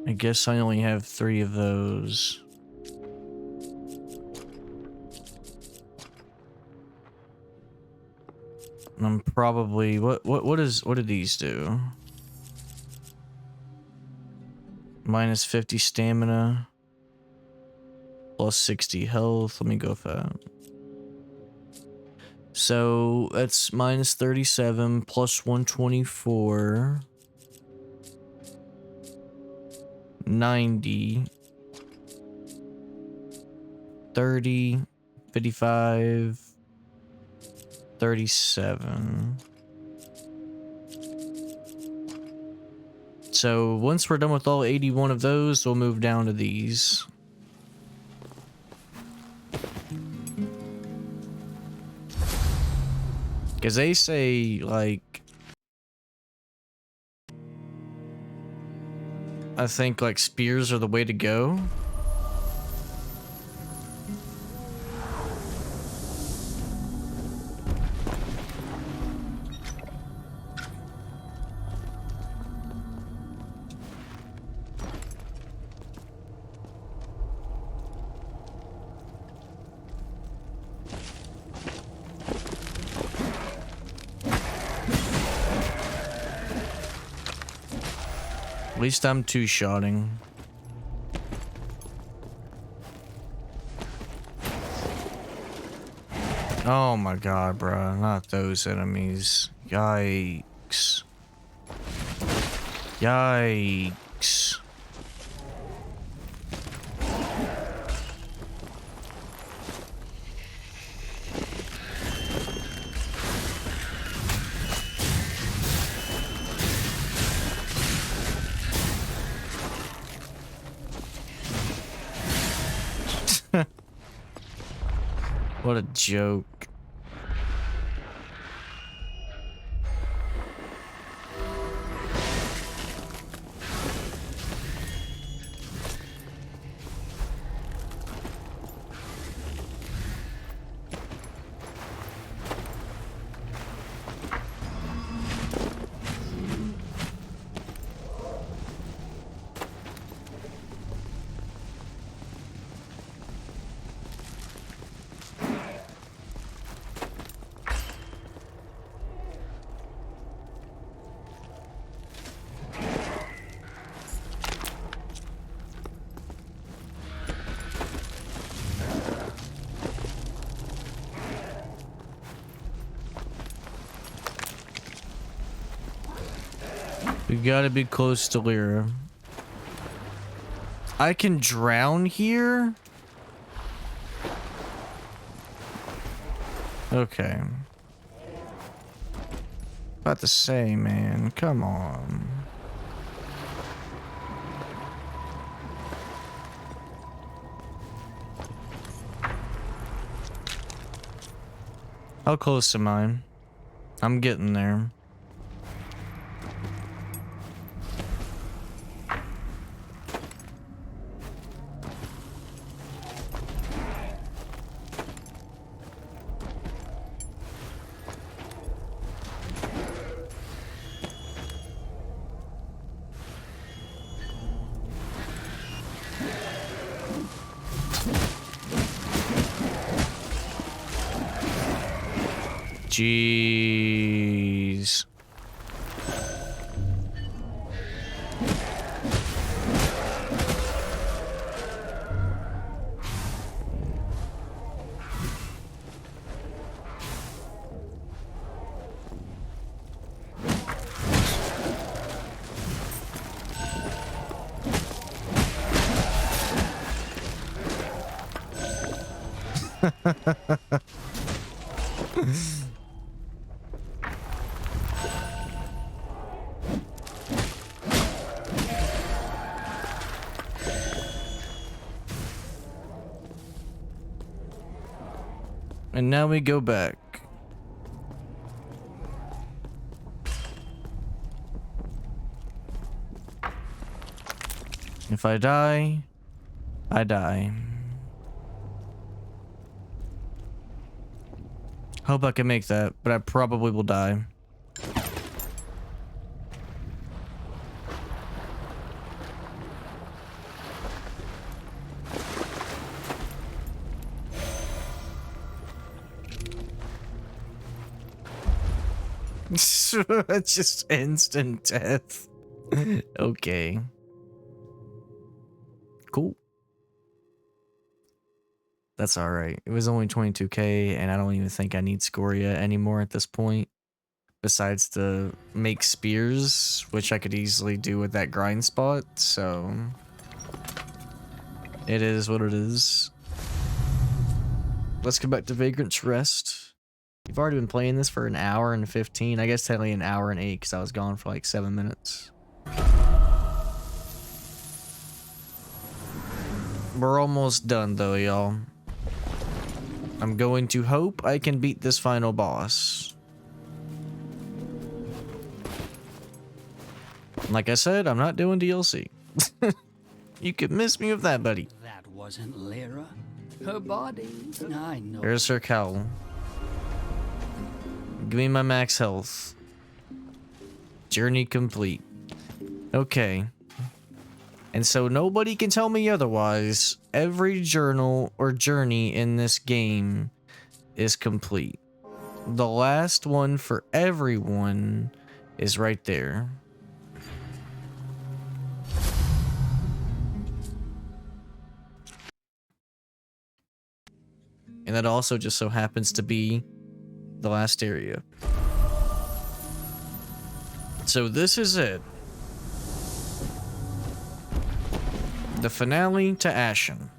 I guess I only have 3 of those. And I'm probably what do these do? Minus 50 stamina. Plus 60 health. Let me go for that. So that's minus 37 plus 124. 90. 30. 55. 37. So once we're done with all 81 of those, we'll move down to these. Because they say, like, I think, like, spears are the way to go. At least I'm two-shotting. Oh my god, bro. Not those enemies. Yikes. Yikes. What a joke. We gotta be close to Lyra. I can drown here? Okay. About to say, man, come on. How close am I? I'm getting there. Jeez. And now we go back. If I die, I die. Hope I can make that, but I probably will die. Just instant death. Okay. Cool. That's alright. It was only 22k, and I don't even think I need Scoria anymore at this point. Besides to make spears, which I could easily do with that grind spot, so... It is what it is. Let's go back to Vagrant's Rest. You've already been playing this for an hour and 15. I guess technically an hour and 8 because I was gone for like 7 minutes. We're almost done though, y'all. I'm going to hope I can beat this final boss. Like I said, I'm not doing DLC. You could miss me with that, buddy. That wasn't Lyra. Her body, I know. There's her cowl. Give me my max health. Journey complete. Okay. And so nobody can tell me otherwise. Every journal or journey in this game is complete. The last one for everyone is right there. And that also just so happens to be the last area. So this is it. The finale to Ashen.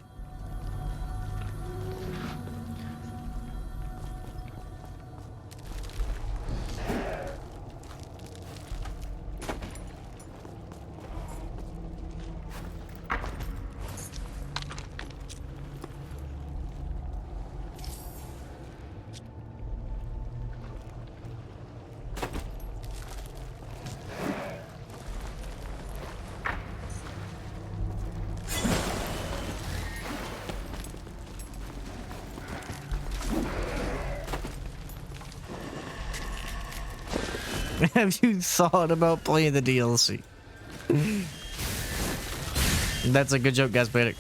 Have you thought about playing the DLC? That's a good joke, guys. Panic.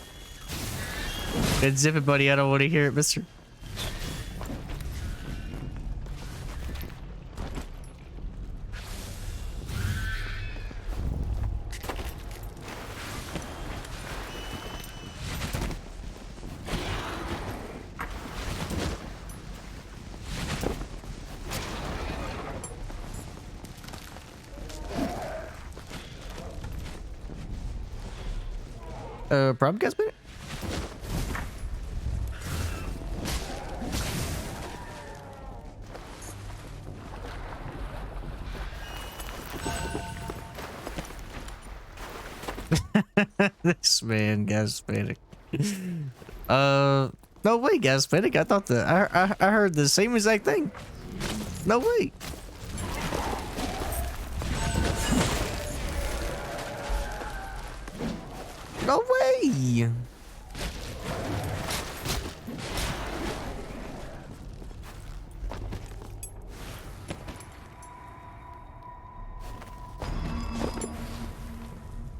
It's zip it, buddy. I don't want to hear it, mister. Problem, guys? This man, Gaspanic. No way, Gaspanic. I thought that I heard the same exact thing. No way. No way.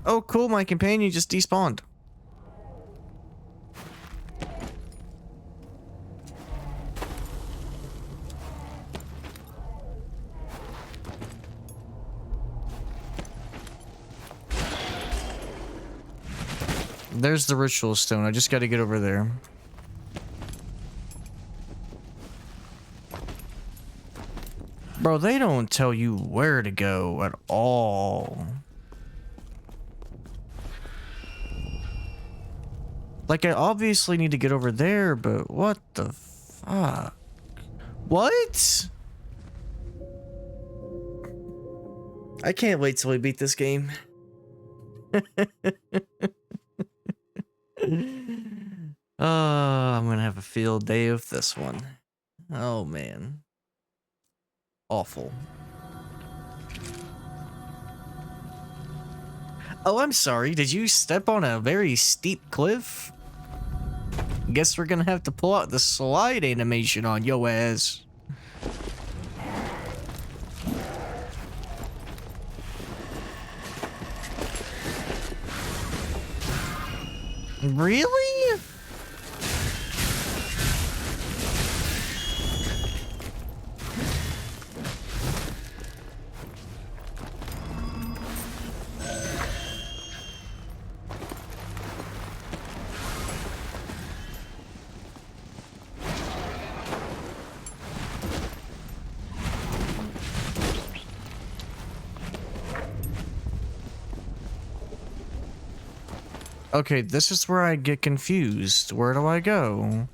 Oh, cool. My companion just despawned. There's the ritual stone. I just got to get over there. Bro, they don't tell you where to go at all. Like, I obviously need to get over there, but what the fuck? What? I can't wait till we beat this game. I'm gonna have a field day with this one. Oh, man. Awful. Oh, I'm sorry. Did you step on a very steep cliff? Guess we're gonna have to pull out the slide animation on yo ass. Really? Okay, this is where I get confused. Where do I go?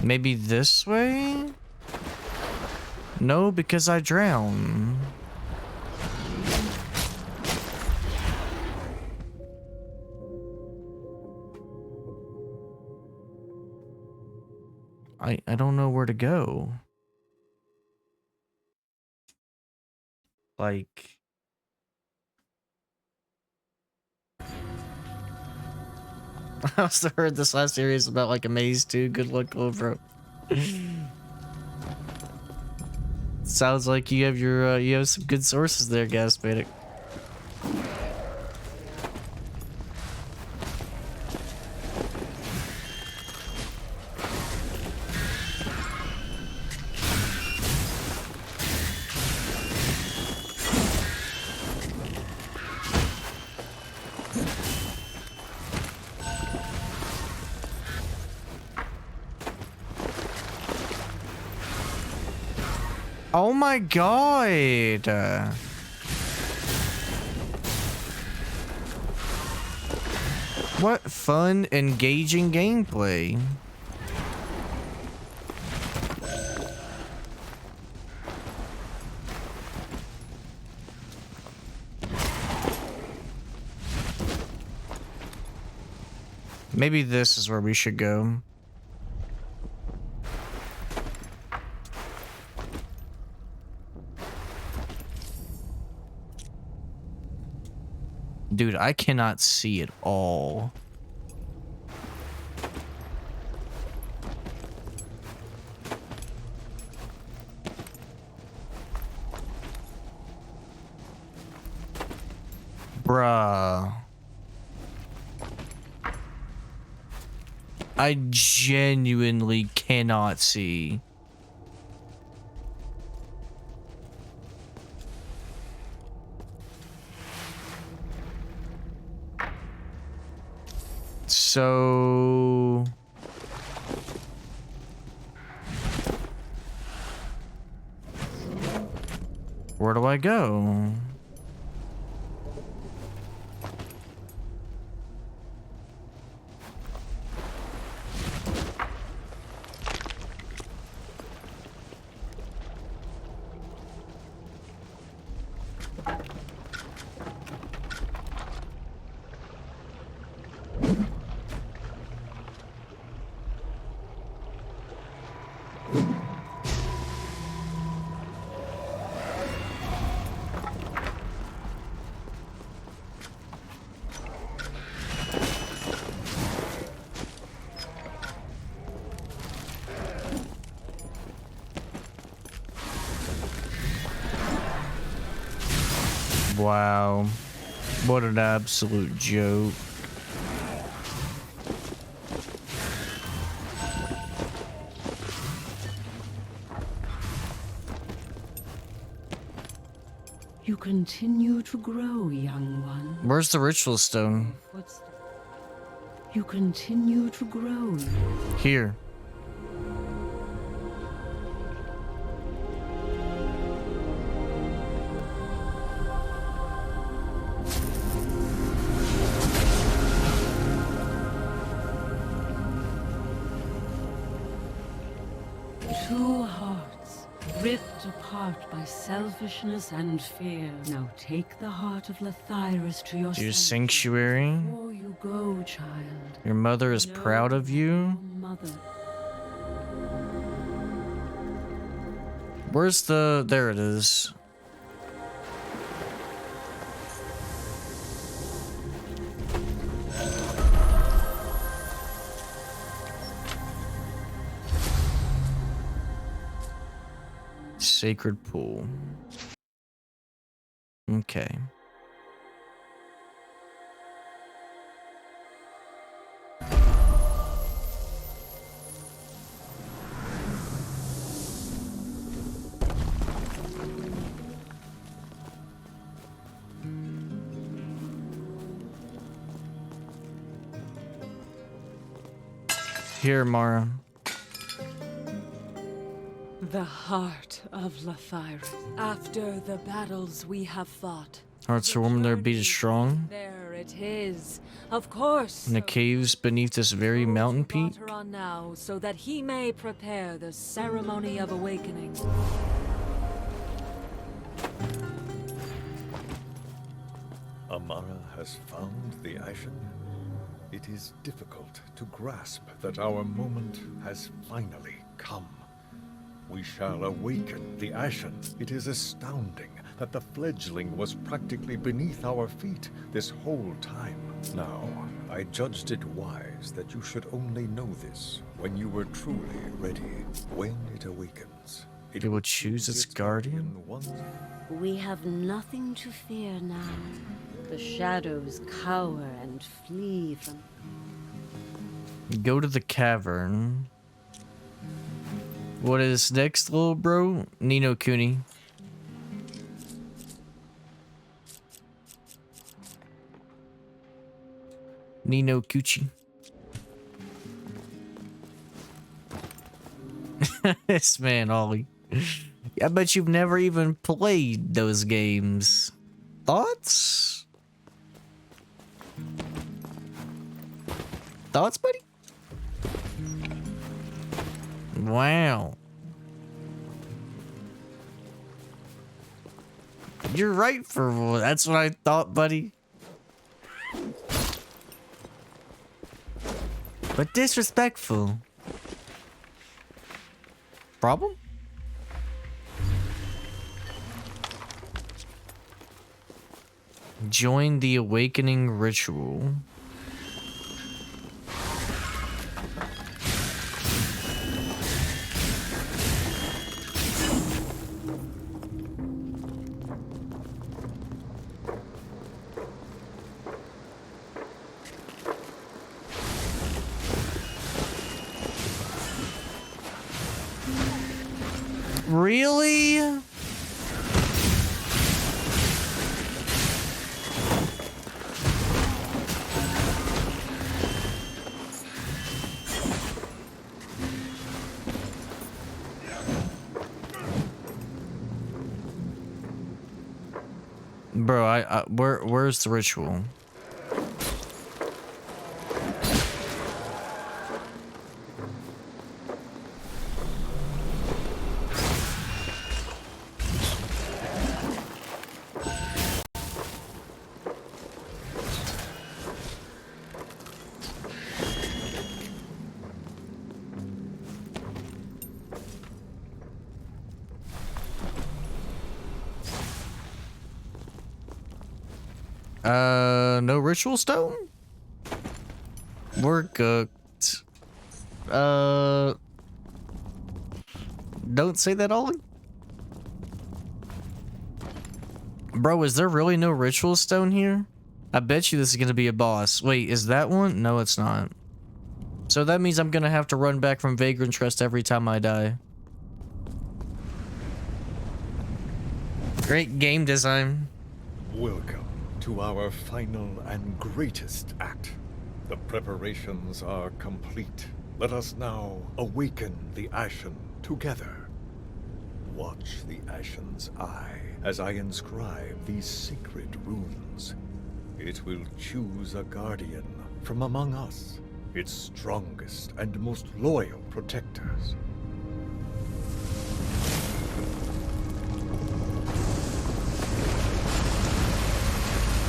Maybe this way? No, because I drown. I don't know where to go. Like... I also heard this last area is about like a maze too. Good luck, Clover. Sounds like you have your you have some good sources there, Gaspanic. Oh my god! What fun, engaging gameplay. Maybe this is where we should go. Dude, I cannot see it all. Bruh. I genuinely cannot see. So Where do I go? Wow. What an absolute joke. You continue to grow, young one. Where's the ritual stone? You continue to grow. Here. Two hearts, ripped apart by selfishness and fear. Now take the heart of Lathyrus to your sanctuary. Before you go, child. Your mother is proud of you. Your mother. Where's the... There it is. Sacred pool. Okay. Here, Mara. The heart of Lathyrus. After the battles we have fought. Hearts are warm, their beat is strong. There it is. Of course. In the caves beneath this very mountain peak. Brought her on now, so that he may prepare the ceremony of awakening. Amara has found the Ashen. It is difficult to grasp that our moment has finally come. We shall awaken the Ashen. It is astounding that the fledgling was practically beneath our feet this whole time. Now, I judged it wise that you should only know this when you were truly ready. When it awakens, It will choose its guardian. We have nothing to fear now. The shadows cower and flee from... Go to the cavern. What is next, little bro? Nino Kuni. Nino Cucci. This man, Ollie. I bet you've never even played those games. Thoughts? Thoughts, buddy? Wow. You're right for that's what I thought, buddy. But disrespectful. Problem? Join the awakening ritual. Really? Bro, where's the ritual? No ritual stone? We're cooked. Don't say that, Ollie. Bro, is there really no ritual stone here? I bet you this is gonna be a boss. Wait, is that one? No, it's not. So that means I'm gonna have to run back from Vagrant Trust every time I die. Great game design. Welcome to our final and greatest act. The preparations are complete. Let us now awaken the Ashen together. Watch the Ashen's eye as I inscribe these sacred runes. It will choose a guardian from among us, its strongest and most loyal protectors.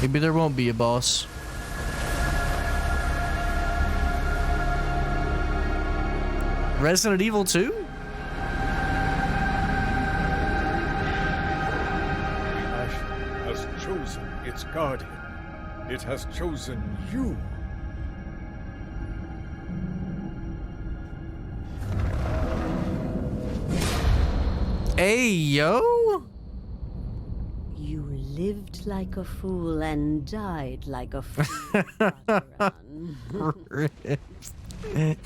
Maybe there won't be a boss. Resident Evil 2? Ashen has chosen its guardian. It has chosen you. Hey, yo! You lived like a fool and died like a fool. Run.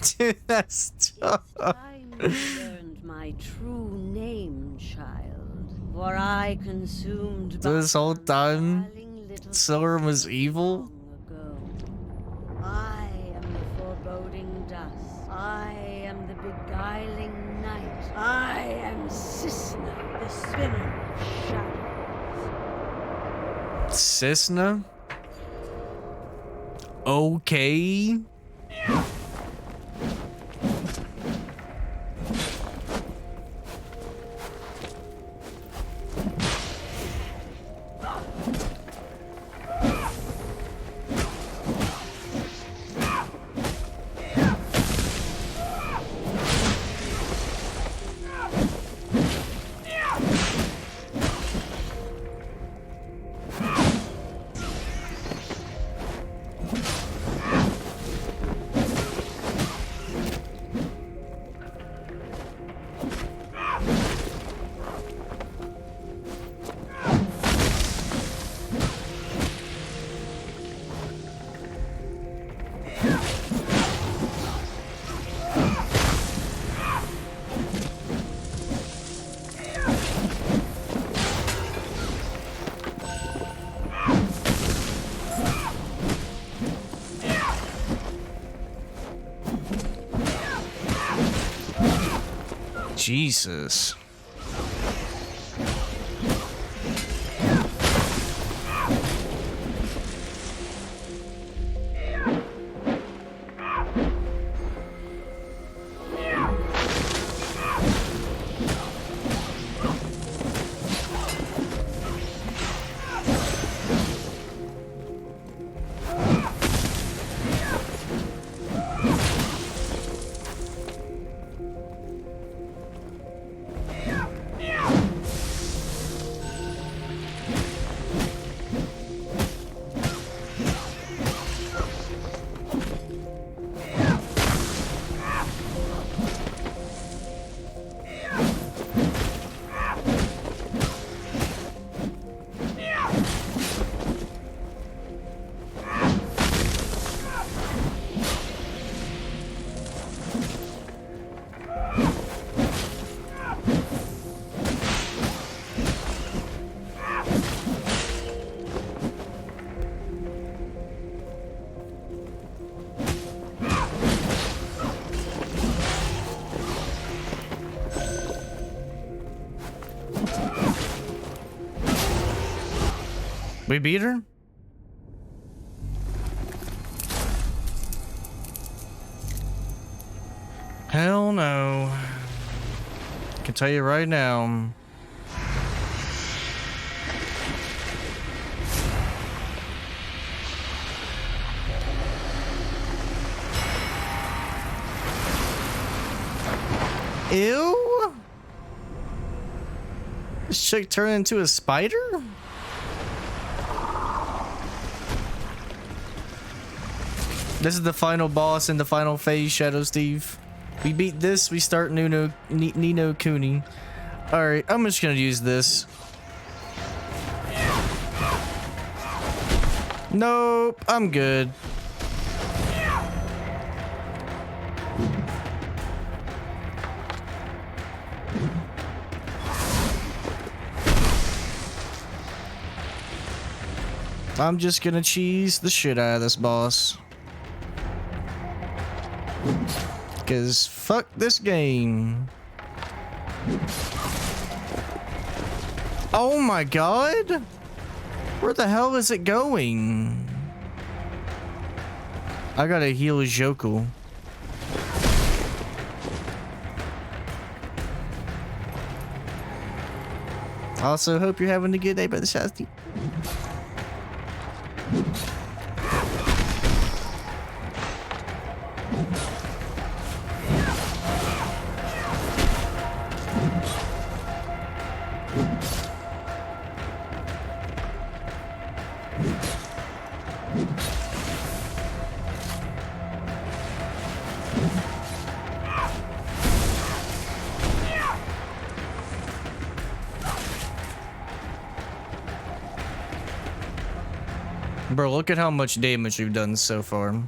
Dude, that's tough. Time you learned my true name, child. For I consumed So this whole time, darling little Silver was soul evil? long ago. I am the foreboding dust. I am the beguiling night. I am Cisna, the spinner of shadows. Cisna? Okay. Jesus. We beat her? Hell no. I can tell you right now. Ew? This chick turned into a spider? This is the final boss in the final phase, Shadow Steve. We beat this, we start Nino Kuni. Alright, I'm just gonna use this. Nope, I'm good. I'm just gonna cheese the shit out of this boss. Cause fuck this game. Oh my god! Where the hell is it going? I gotta heal Joku. Also, hope you're having a good day, Brother Shasti. Bro, look at how much damage we've done so far.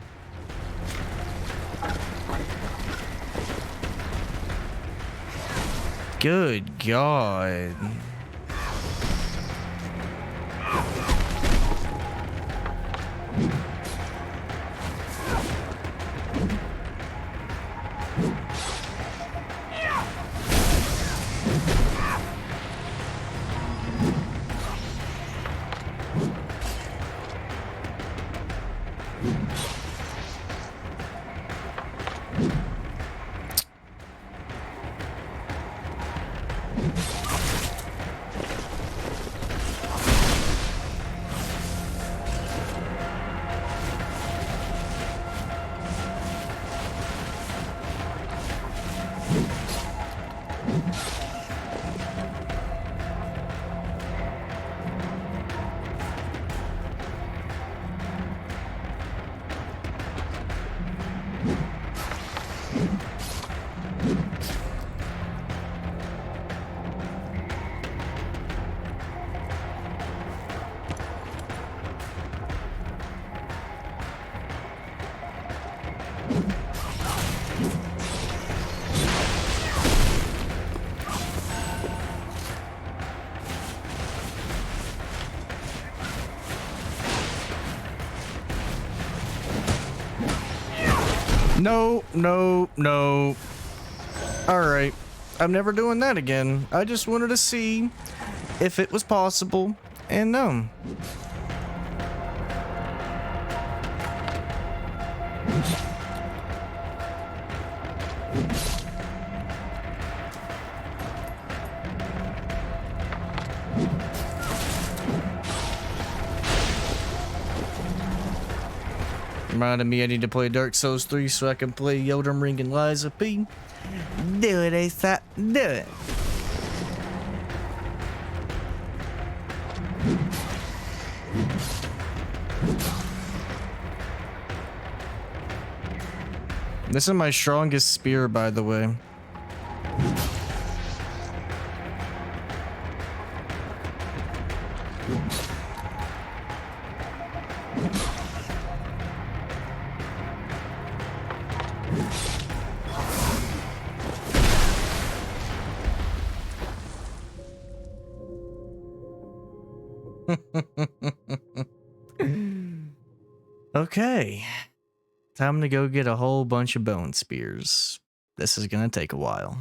Good God. No, no, no. Alright. I'm never doing that again. I just wanted to see if it was possible. And no. Reminded me I need to play Dark Souls 3 so I can play Elden Ring and Liza P. Do it, ASAP. Do it. This is my strongest spear, by the way. Okay. Time to go get a whole bunch of bone spears. This is gonna take a while.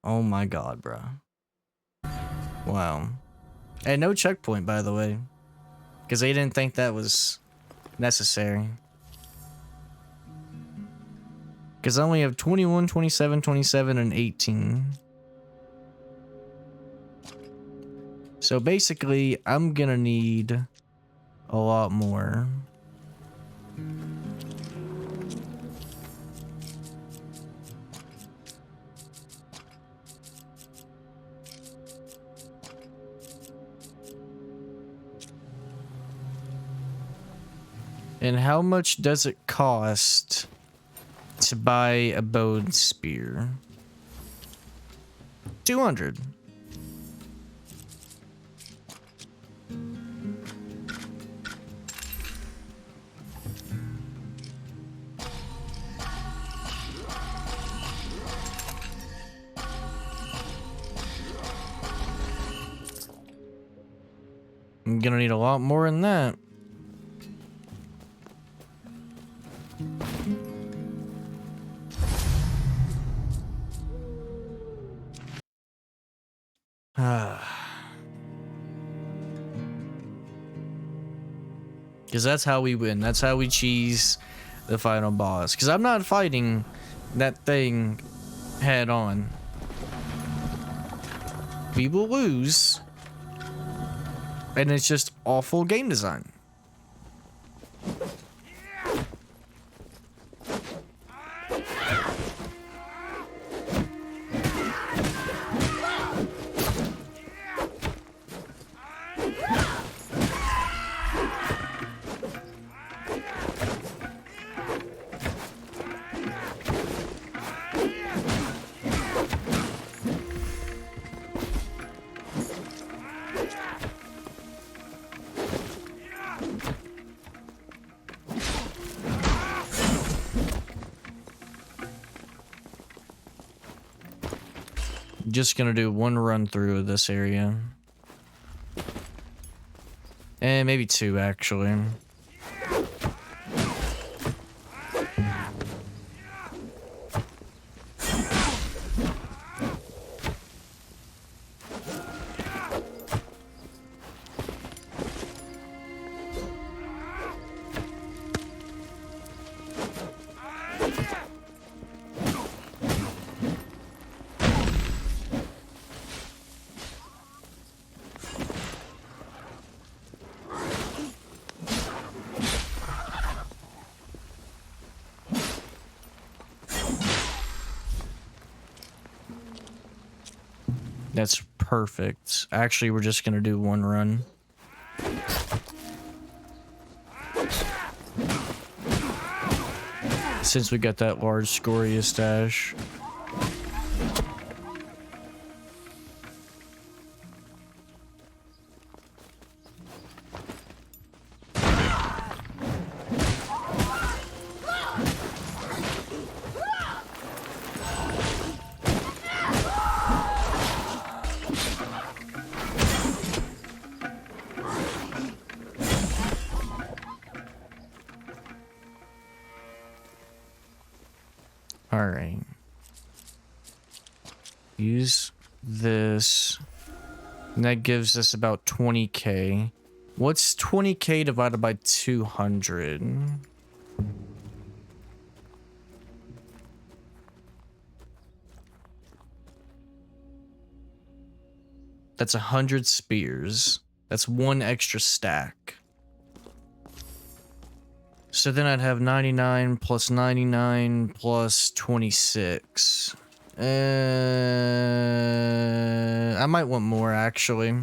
Oh my god, bro. Wow. And no checkpoint, by the way. Because they didn't think that was necessary. Because I only have 21, 27, 27, and 18. So basically, I'm gonna need a lot more. And how much does it cost to buy a bowed spear? 200. I'm gonna need a lot more than that. Because that's how we win. That's how we cheese the final boss. Because I'm not fighting that thing head on. We will lose. And it's just awful game design. Just gonna do one run through of this area. And maybe two, actually. That's perfect. Actually, we're just gonna do one run. Since we got that large scoria stash. Alright. Use this. And that gives us about 20k. What's 20k divided by 200? That's 100 spears. That's one extra stack. So then I'd have 99 plus 99 plus 26. I might want more, actually.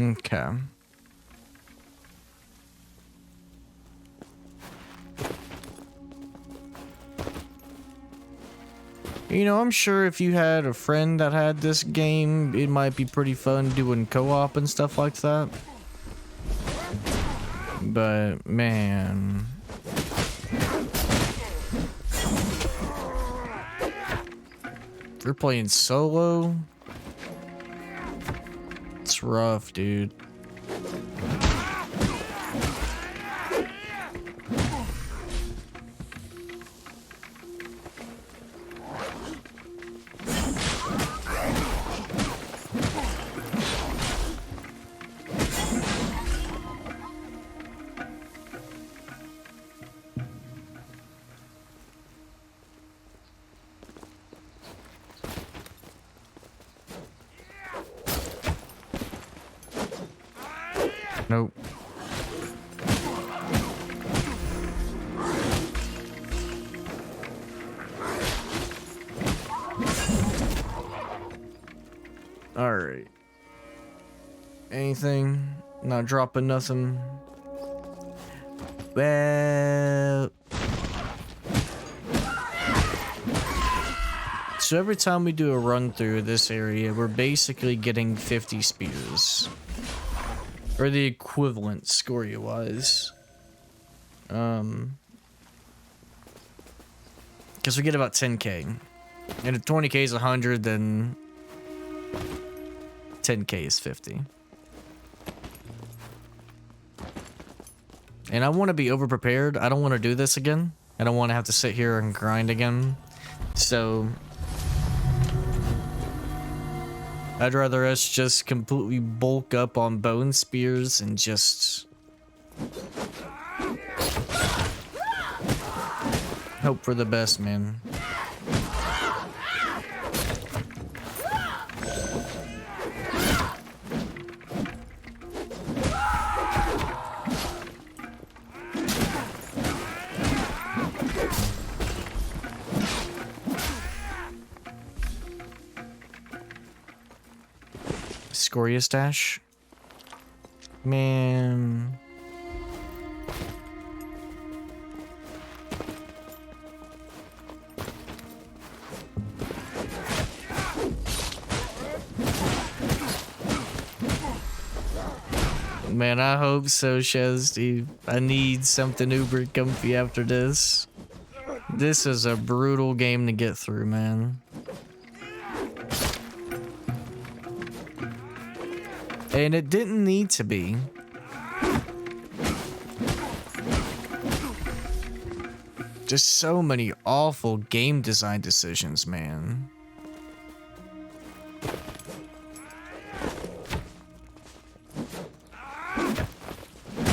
Okay. You know, I'm sure if you had a friend that had this game, it might be pretty fun doing co-op and stuff like that. But, man... if you're playing solo, it's rough, dude. Nope. Alright. Anything? Not dropping nothing. Well... so every time we do a run through this area, we're basically getting 50 spears. Or the equivalent, scoria-wise. Because we get about 10k. And if 20k is 100, then 10k is 50. And I want to be over-prepared. I don't want to do this again. I don't want to have to sit here and grind again. So... I'd rather us just completely bulk up on bone spears and just... hope for the best, man. Scoria stash? Man... Man, I hope so, Shazzy. I need something uber comfy after this. This is a brutal game to get through, man. And it didn't need to be. Just so many awful game design decisions, man.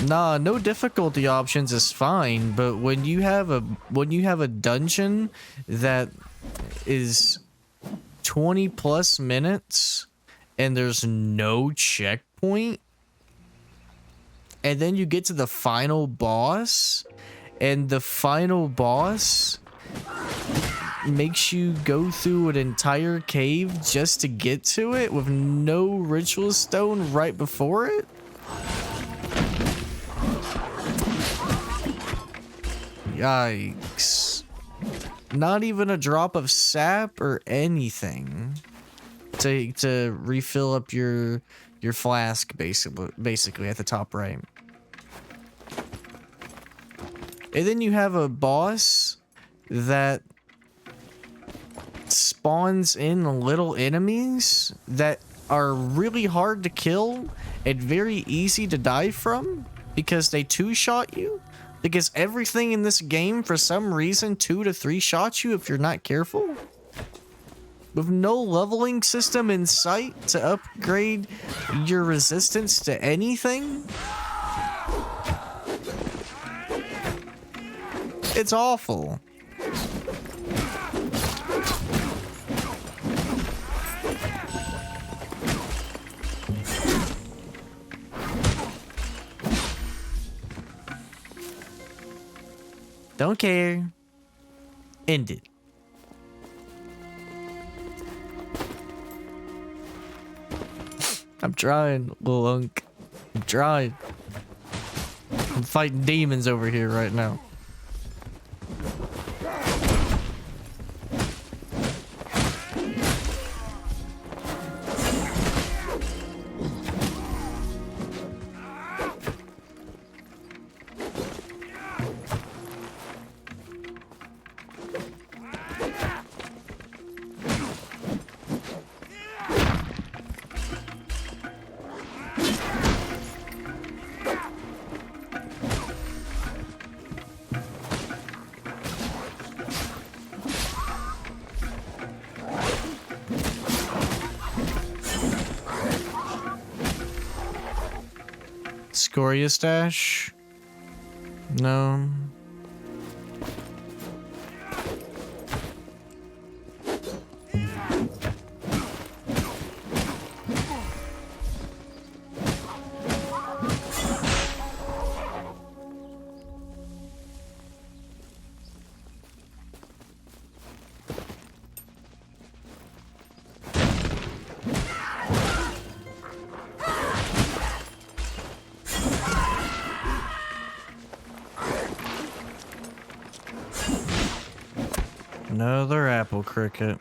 Nah, no difficulty options is fine, but when you have a dungeon that is 20 plus minutes and there's no checkpoint, and then you get to the final boss, and the final boss makes you go through an entire cave just to get to it with no ritual stone right before it? Yikes. Not even a drop of sap or anything to refill up your flask, basically at the top right. And then you have a boss that spawns in little enemies that are really hard to kill and very easy to die from because they two-shot you. Because everything in this game, for some reason, 2 to 3 shots you if you're not careful. With no leveling system in sight to upgrade your resistance to anything. It's awful. Don't care. End it. I'm trying, little unk. I'm trying. I'm fighting demons over here right now. Scoria stash? No. Another apple cricket.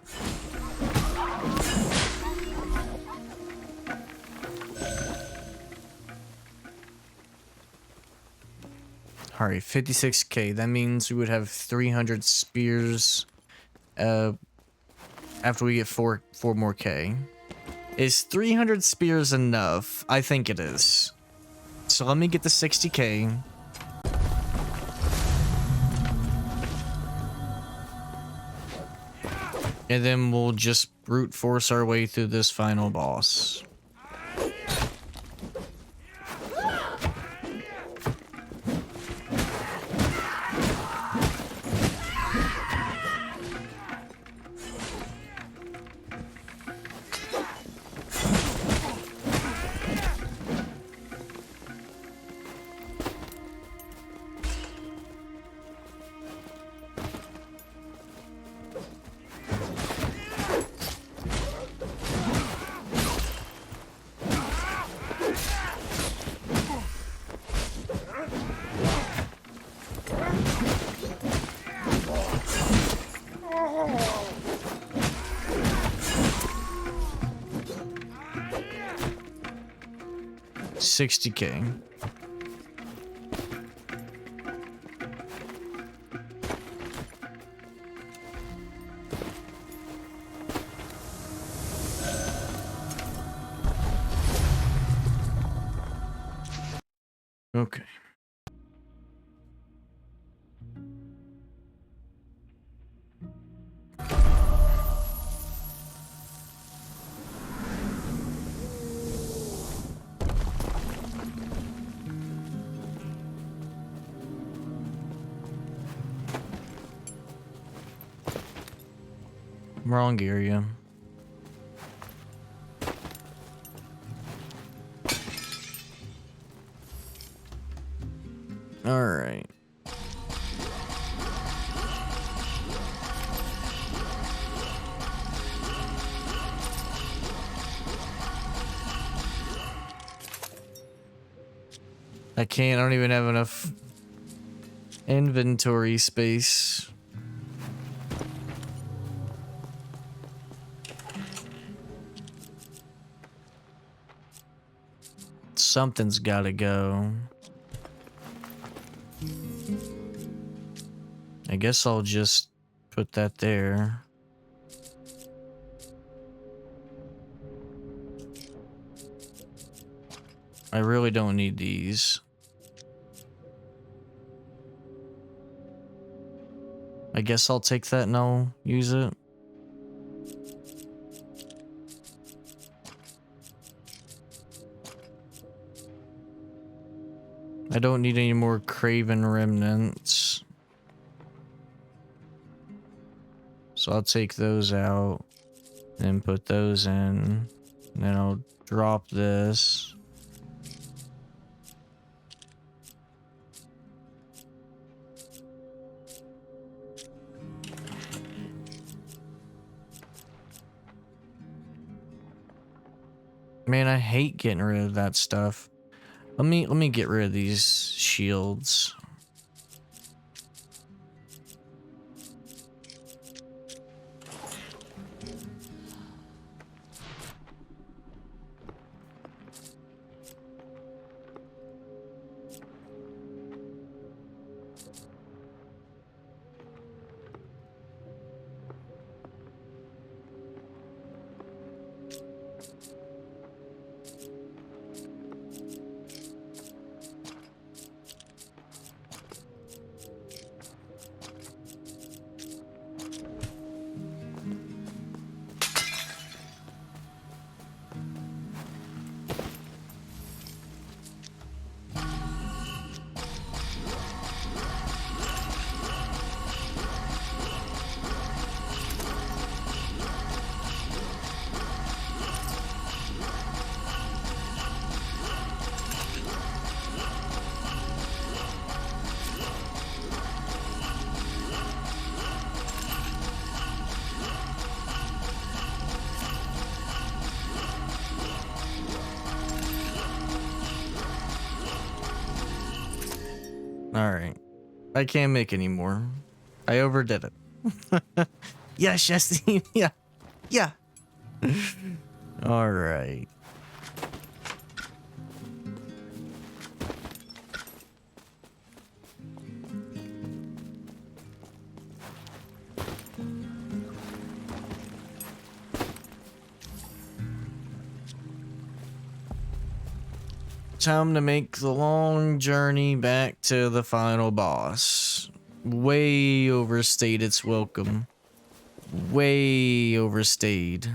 Alright, 56k. That means we would have 300 spears after we get four more K. Is 300 spears enough? I think it is. So let me get the 60k. And then we'll just brute force our way through this final boss. $60k. Okay. Wrong area. All right. I don't even have enough inventory space. Something's gotta go. I guess I'll just put that there. I really don't need these. I guess I'll take that and I'll use it. I don't need any more Craven remnants. So I'll take those out and put those in. And then I'll drop this. Man, I hate getting rid of that stuff. Let me get rid of these shields. Alright. I can't make any more. I overdid it. Yes, Jesse. Yeah. Yeah. Alright. Time to make the long journey back to the final boss. Way overstayed its welcome. Way overstayed.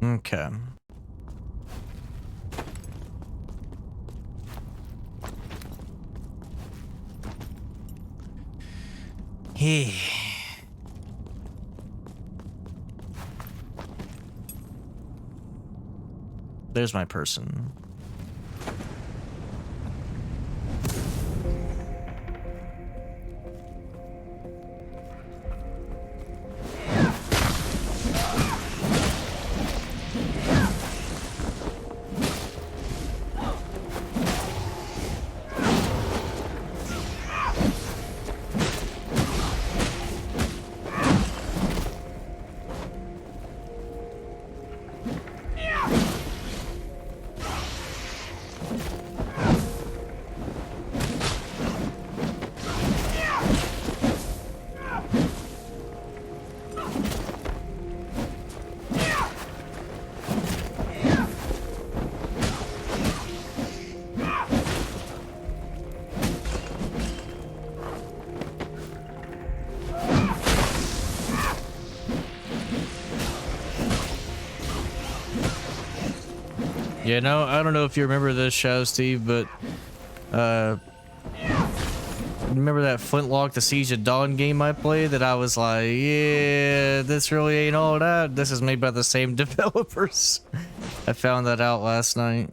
Okay. Hey. There's my person. Yeah, no, I don't know if you remember this, Shadow Steve, but remember that Flintlock the Siege of Dawn game I played that I was like, yeah, this really ain't all that. This is made by the same developers. I found that out last night.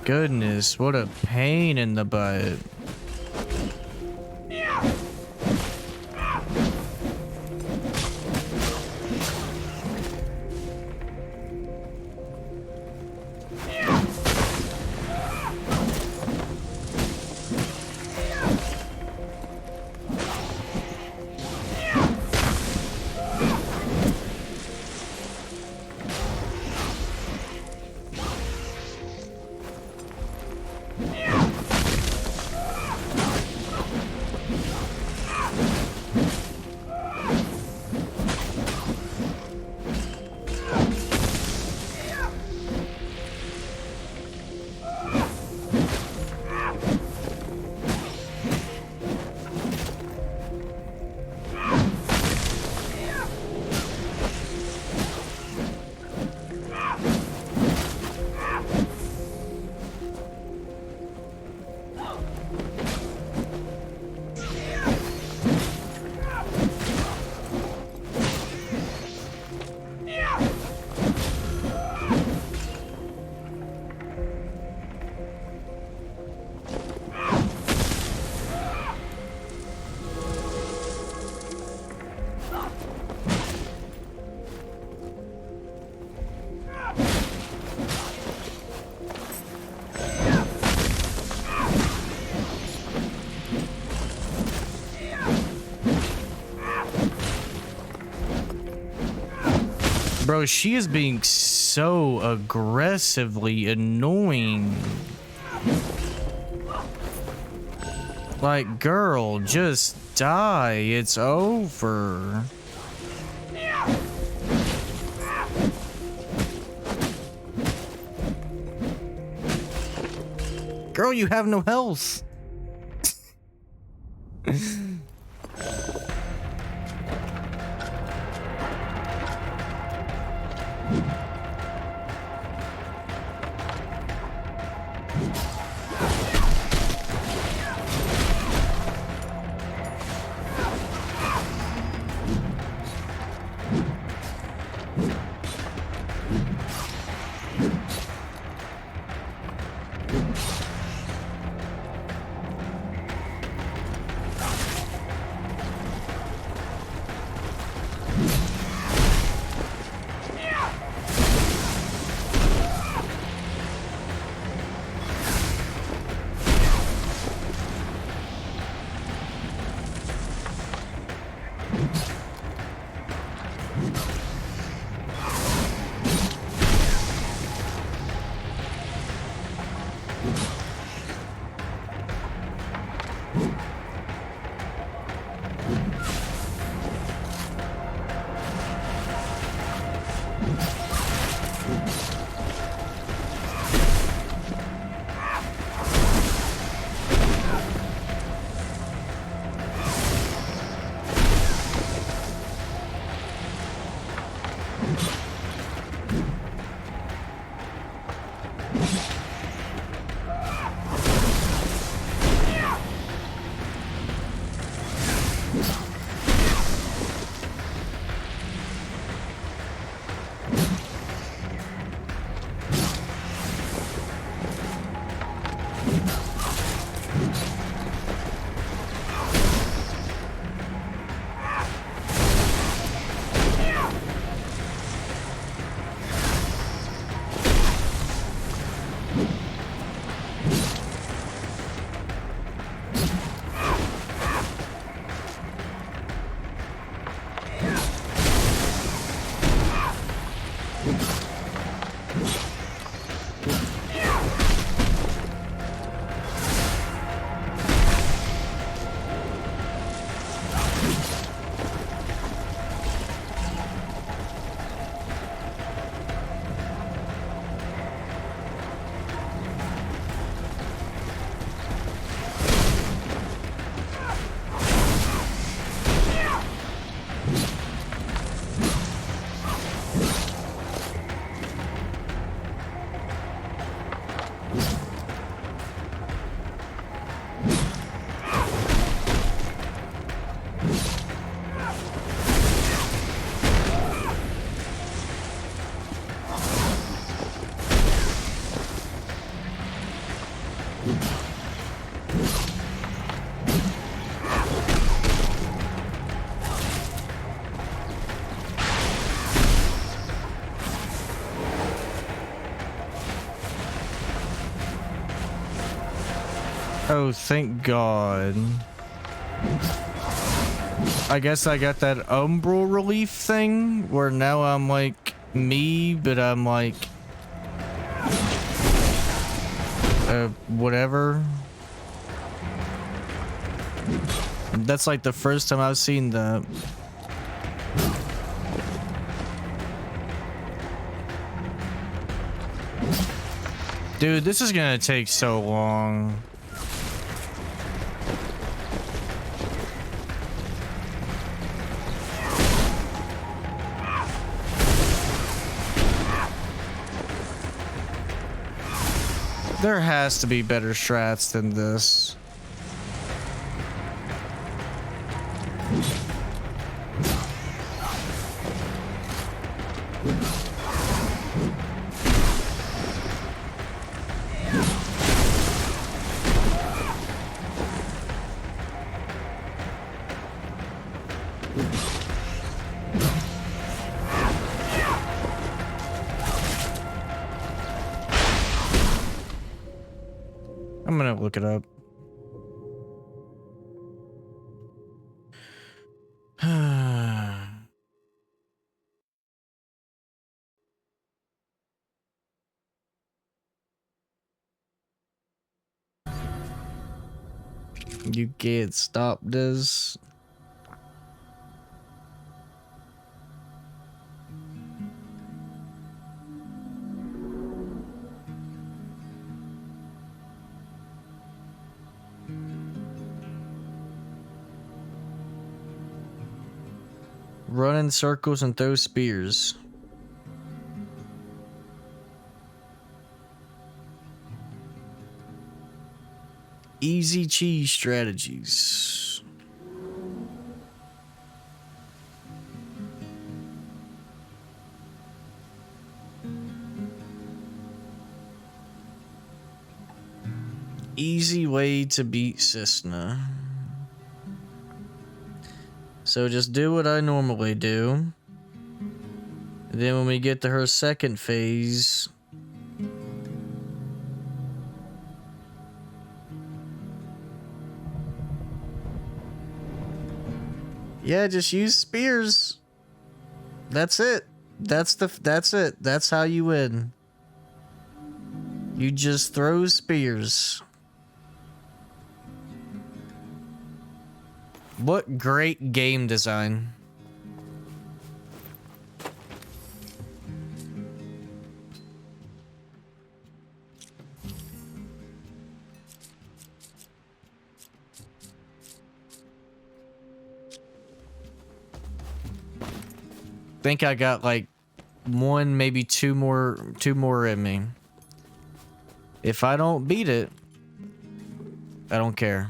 Goodness, what a pain in the butt. Bro, she is being so aggressively annoying. Like, girl, just die. It's over. Girl, you have no health. Oh, thank God. I guess I got that umbral relief thing where now I'm like me, but I'm like whatever. That's like the first time I've seen that. Dude, this is gonna take so long. There has to be better strats than this. I'm gonna look it up. You can't stop this. Run in circles and throw spears. Easy cheese strategies. Easy way to beat Cisna. So just do what I normally do. And then when we get to her second phase, yeah, just use spears. That's it. That's it. That's how you win. You just throw spears. What great game design. Think I got like one, maybe two more in me. If I don't beat it, I don't care.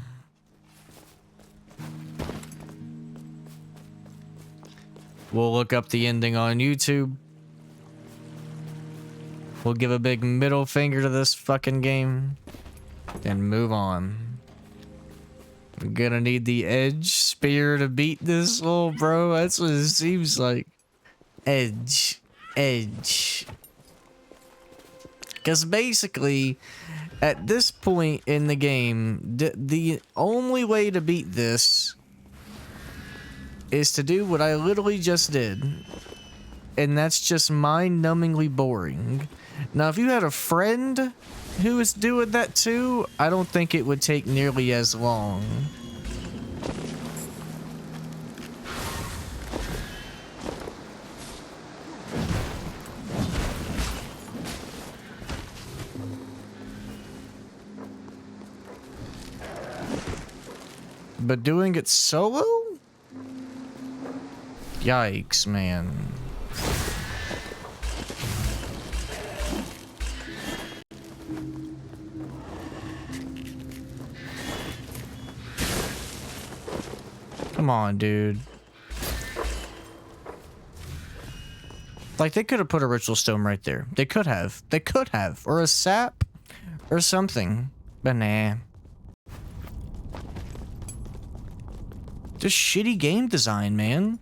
We'll look up the ending on YouTube. We'll give a big middle finger to this fucking game and move on. I'm gonna need the edge spear to beat this little bro. That's what it seems like. Edge. Because basically, at this point in the game, the only way to beat this is to do what I literally just did. And that's just mind-numbingly boring. Now, if you had a friend who was doing that too, I don't think it would take nearly as long. But doing it solo? Yikes, man. Come on, dude. Like, they could have put a ritual stone right there. They could have. They could have. Or a sap. Or something. But nah. Just shitty game design, man.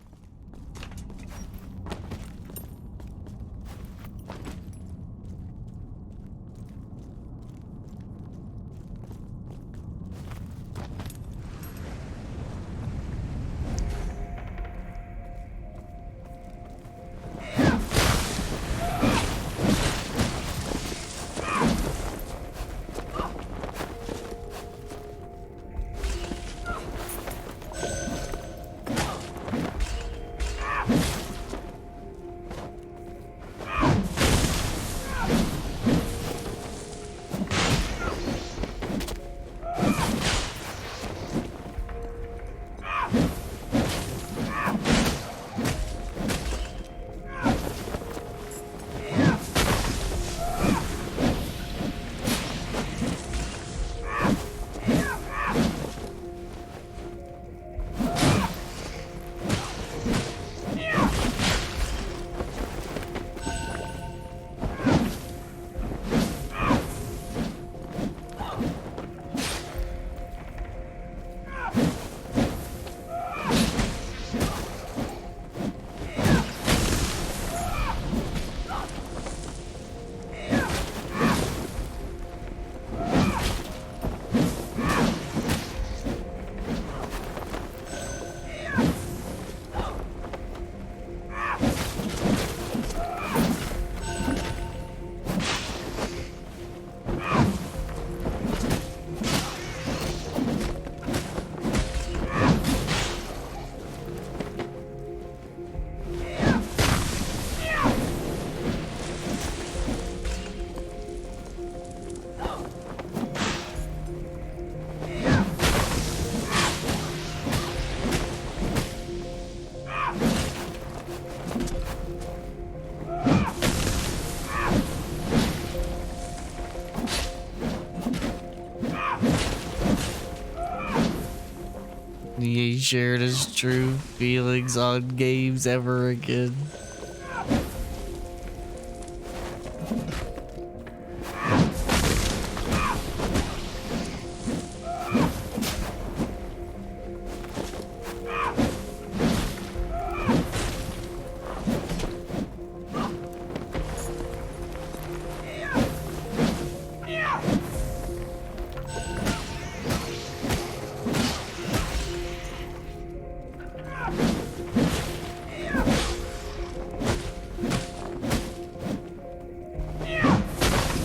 He shared his true feelings on games ever again.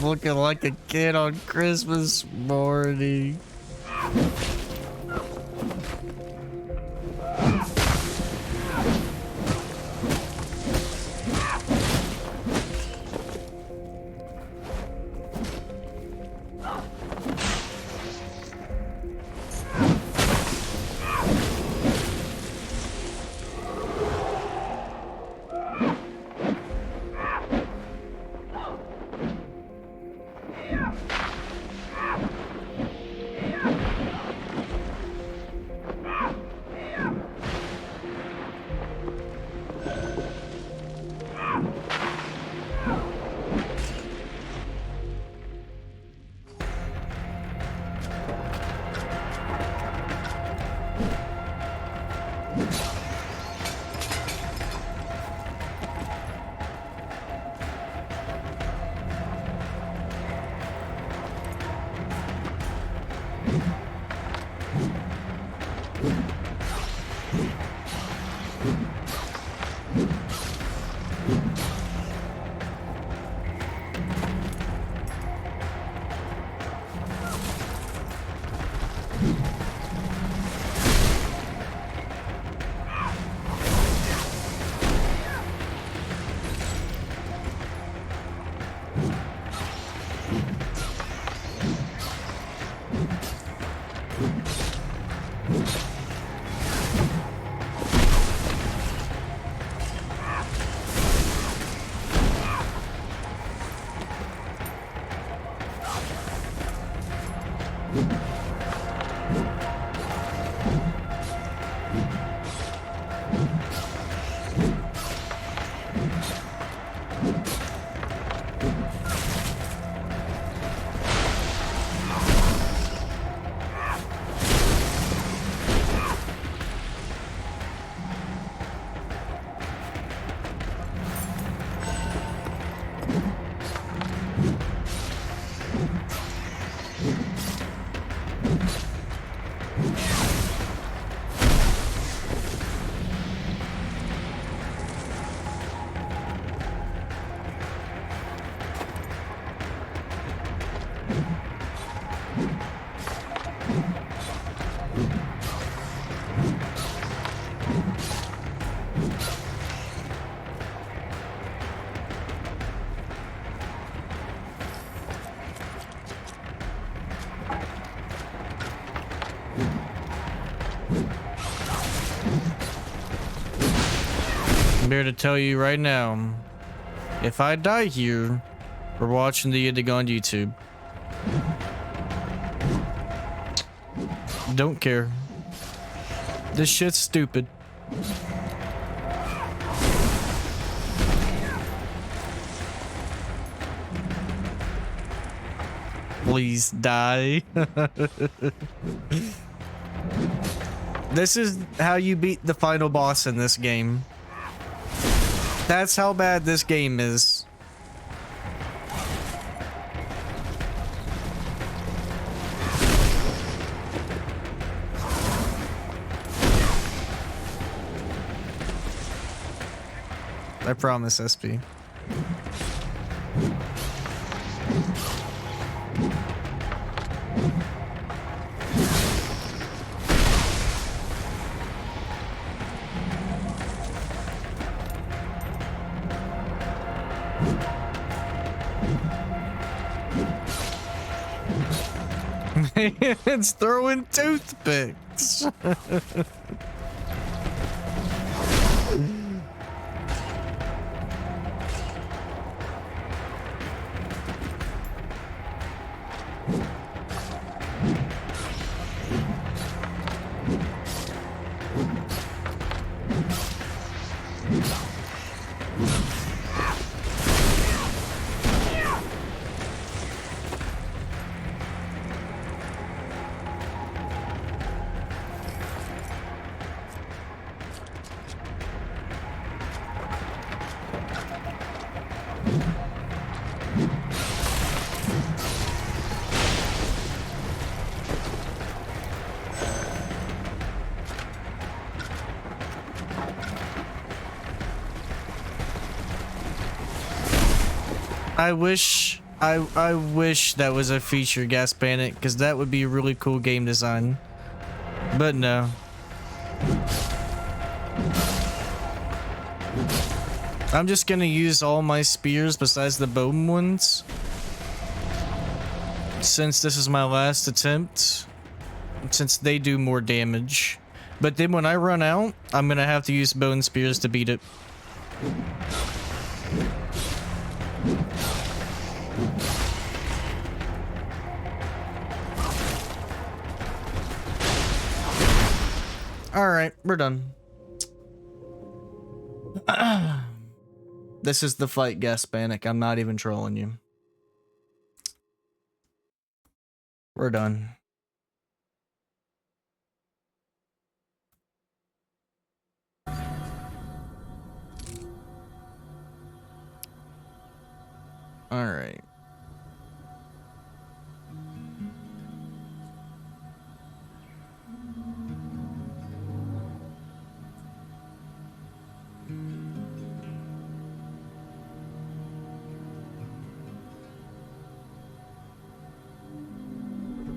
Looking like a kid on Christmas morning. I'm here to tell you right now, if I die here, we're watching the ending on YouTube. Don't care. This shit's stupid. Please die. This is how you beat the final boss in this game. That's how bad this game is. I promise, SP. It's throwing toothpicks. I wish that was a feature, Gas Panic, because that would be a really cool game design. But no. I'm just gonna use all my spears besides the bone ones, since this is my last attempt, since they do more damage. But then when I run out, I'm gonna have to use bone spears to beat it. Alright, we're done. This is the fight, Gas Panic. I'm not even trolling you. We're done. Alright.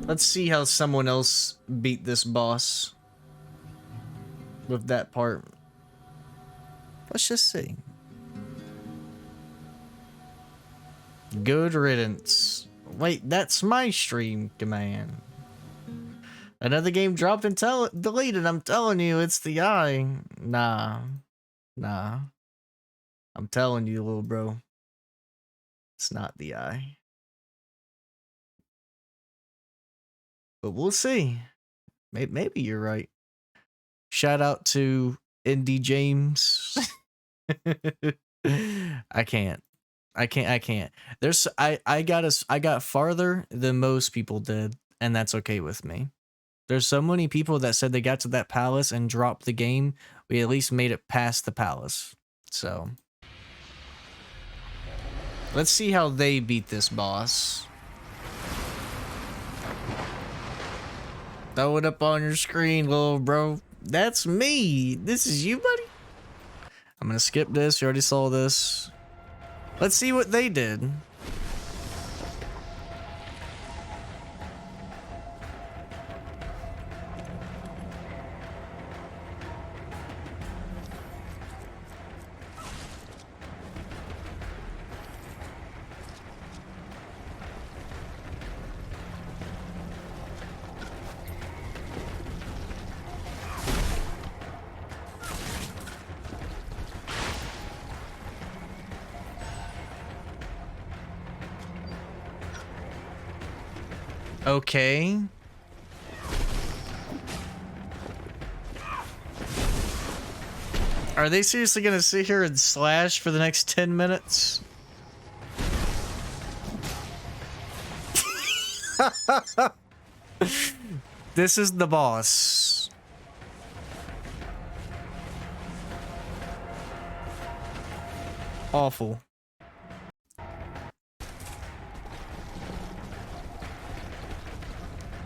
Let's see how someone else beat this boss with that part. Let's just see. Good riddance. Wait, that's my stream command. Another game dropped and deleted. I'm telling you, it's the eye. Nah. Nah. I'm telling you, little bro. It's not the eye. But we'll see. Maybe you're right. Shout out to Indie James. I can't. There's I got farther than most people did, and that's okay with me. There's so many people that said they got to that palace and dropped the game. We at least made it past the palace. So let's see how they beat this boss. Throw it up on your screen, little bro. That's me. This is you, buddy. I'm gonna skip this. You already saw this. Let's see what they did. Okay. Are they seriously gonna sit here and slash for the next 10 minutes? This is the boss. Awful.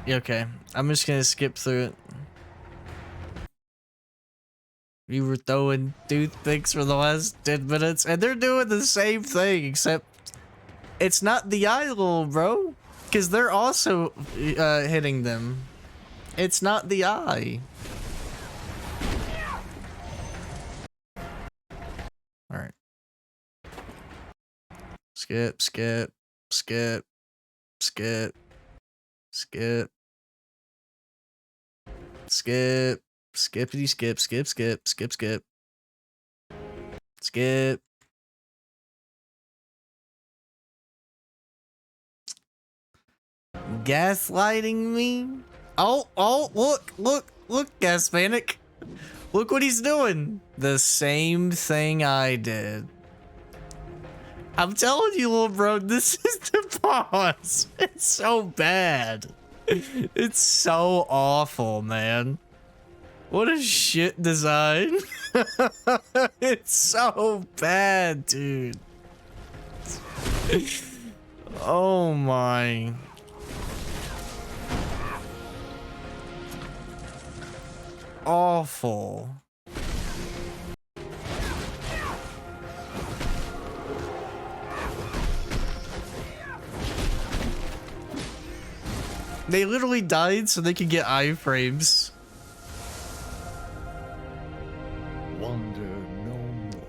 Okay, I'm just gonna skip through it. We were throwing toothpicks for the last 10 minutes, and they're doing the same thing, except it's not the eye, little bro, because they're also hitting them. It's not the eye. Alright. Skip, skip, skip, skip, skip. Skip, skippity skip, skip, skip, skip, skip, skip. Gaslighting me? Oh, look, Gas Panic. Look what he's doing. The same thing I did. I'm telling you, little bro, this is the boss. It's so bad. It's so awful, man. What a shit design. It's so bad, dude. Oh my. Awful. They literally died so they could get iframes. Wander no more,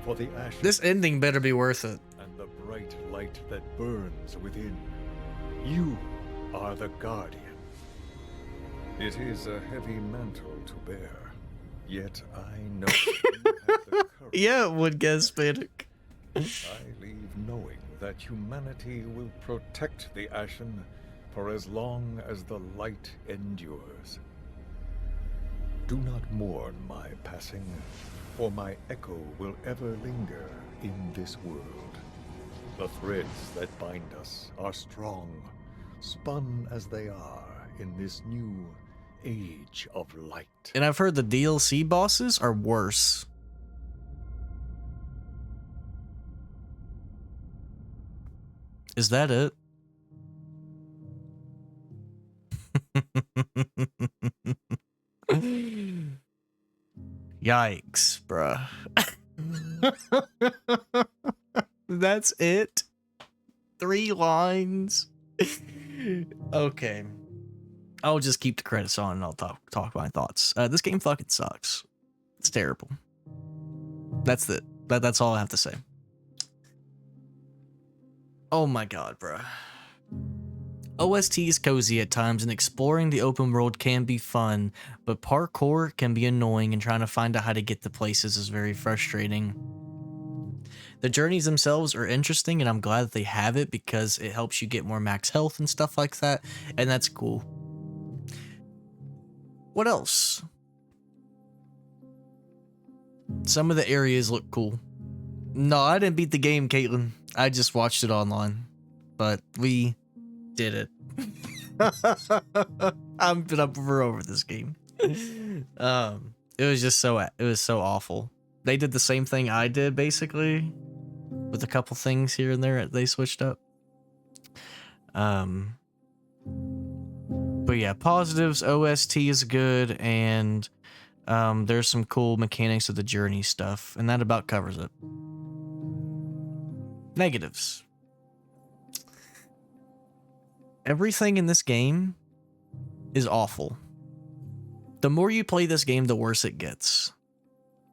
for the Ashen This ending better be worth it. and the bright light that burns within. You are the Guardian. It is a heavy mantle to bear, yet I know you have the courage. Yeah, it would guess Panic. I leave knowing that humanity will protect the Ashen for as long as the light endures. Do not mourn my passing, for my echo will ever linger in this world. The threads that bind us are strong, spun as they are in this new age of light. And I've heard the DLC bosses are worse. Is that it? Yikes, bruh. That's it? 3 lines? Okay. I'll just keep the credits on and I'll talk my thoughts. This game fucking sucks. It's terrible. That's it. That's all I have to say. Oh my god, bruh. OST is cozy at times, and exploring the open world can be fun, but parkour can be annoying, and trying to find out how to get to places is very frustrating. The journeys themselves are interesting, and I'm glad that they have it because it helps you get more max health and stuff like that, and that's cool. What else? Some of the areas look cool. No, I didn't beat the game, Caitlin. I just watched it online, but we did it. We're over this game. It was just so awful. They did the same thing I did basically, with a couple things here and there they switched up. But yeah, positives. OST is good, and there's some cool mechanics of the journey stuff, and that about covers it. Negatives. Everything in this game is awful. The more you play this game, the worse it gets.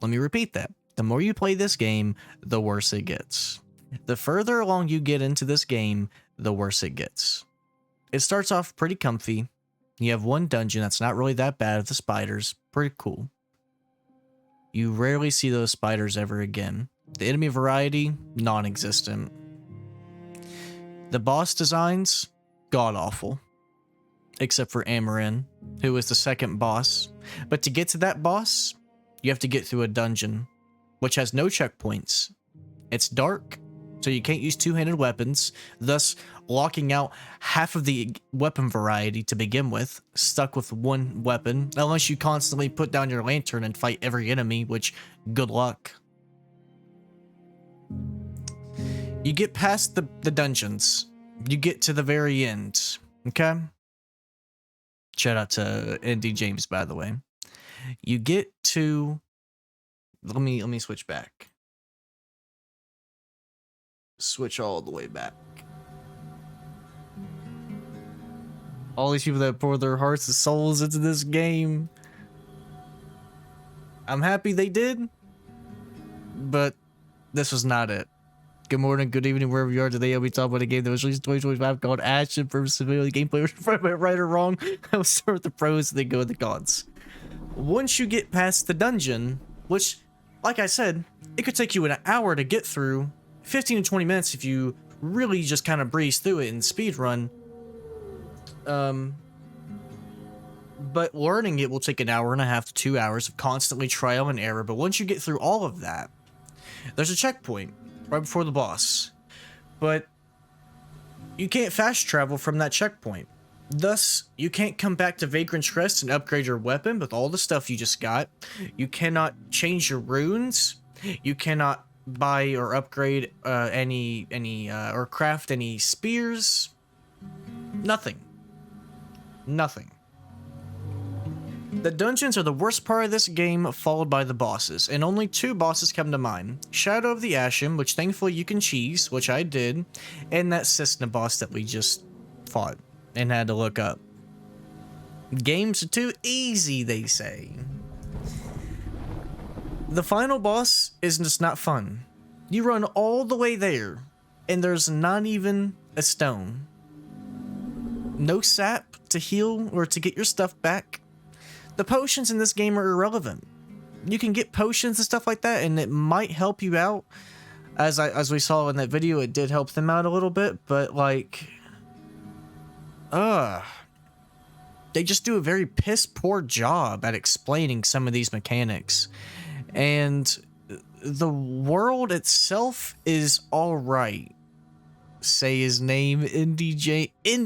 Let me repeat that. The more you play this game, the worse it gets. The further along you get into this game, the worse it gets. It starts off pretty comfy. You have one dungeon that's not really that bad with the spiders. Pretty cool. You rarely see those spiders ever again. The enemy variety, non-existent. The boss designs, god-awful. Except for Amarin, who is the second boss. But to get to that boss, you have to get through a dungeon, which has no checkpoints. It's dark, so you can't use two-handed weapons, thus locking out half of the weapon variety to begin with, stuck with one weapon, unless you constantly put down your lantern and fight every enemy, which, good luck. You get past the dungeons. You get to the very end, okay? Shout out to Andy James, by the way. You get to... Let me switch back. Switch all the way back. All these people that pour their hearts and souls into this game. I'm happy they did, but this was not it. Good morning, good evening, wherever you are. Today I'll be talking about a game that was released in 2025 called Ashen. For civilian gameplay was right or wrong. I will start with the pros and then go with the cons. Once you get past the dungeon, which, like I said, it could take you an hour to get through, 15 to 20 minutes if you really just kind of breeze through it and speed run. But learning it will take an hour and a half to 2 hours of constantly trial and error. But once you get through all of that, there's a checkpoint right before the boss. But you can't fast travel from that checkpoint. Thus, you can't come back to Vagrant's Crest and upgrade your weapon with all the stuff you just got. You cannot change your runes. You cannot buy or upgrade any or craft any spears. Nothing. Nothing. The dungeons are the worst part of this game, followed by the bosses, and only 2 bosses come to mind. Shadow of the Ashen, which thankfully you can cheese, which I did, and that Cisna boss that we just fought and had to look up. Games are too easy, they say. The final boss is just not fun. You run all the way there, and there's not even a stone. No sap to heal or to get your stuff back. The potions in this game are irrelevant. You can get potions and stuff like that, and it might help you out. As we saw in that video, it did help them out a little bit, but like, they just do a very piss poor job at explaining some of these mechanics. And the world itself is alright. Say his name,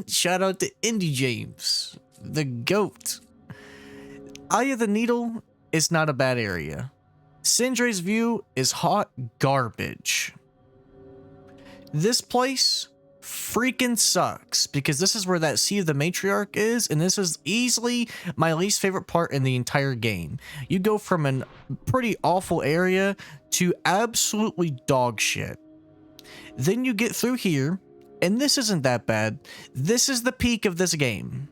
shout out to Indy James, the GOAT. Eye of the Needle is not a bad area. Sindra's View is hot garbage. This place freaking sucks because this is where that Sea of the Matriarch is, and this is easily my least favorite part in the entire game. You go from a pretty awful area to absolutely dog shit. Then you get through here, and this isn't that bad. This is the peak of this game.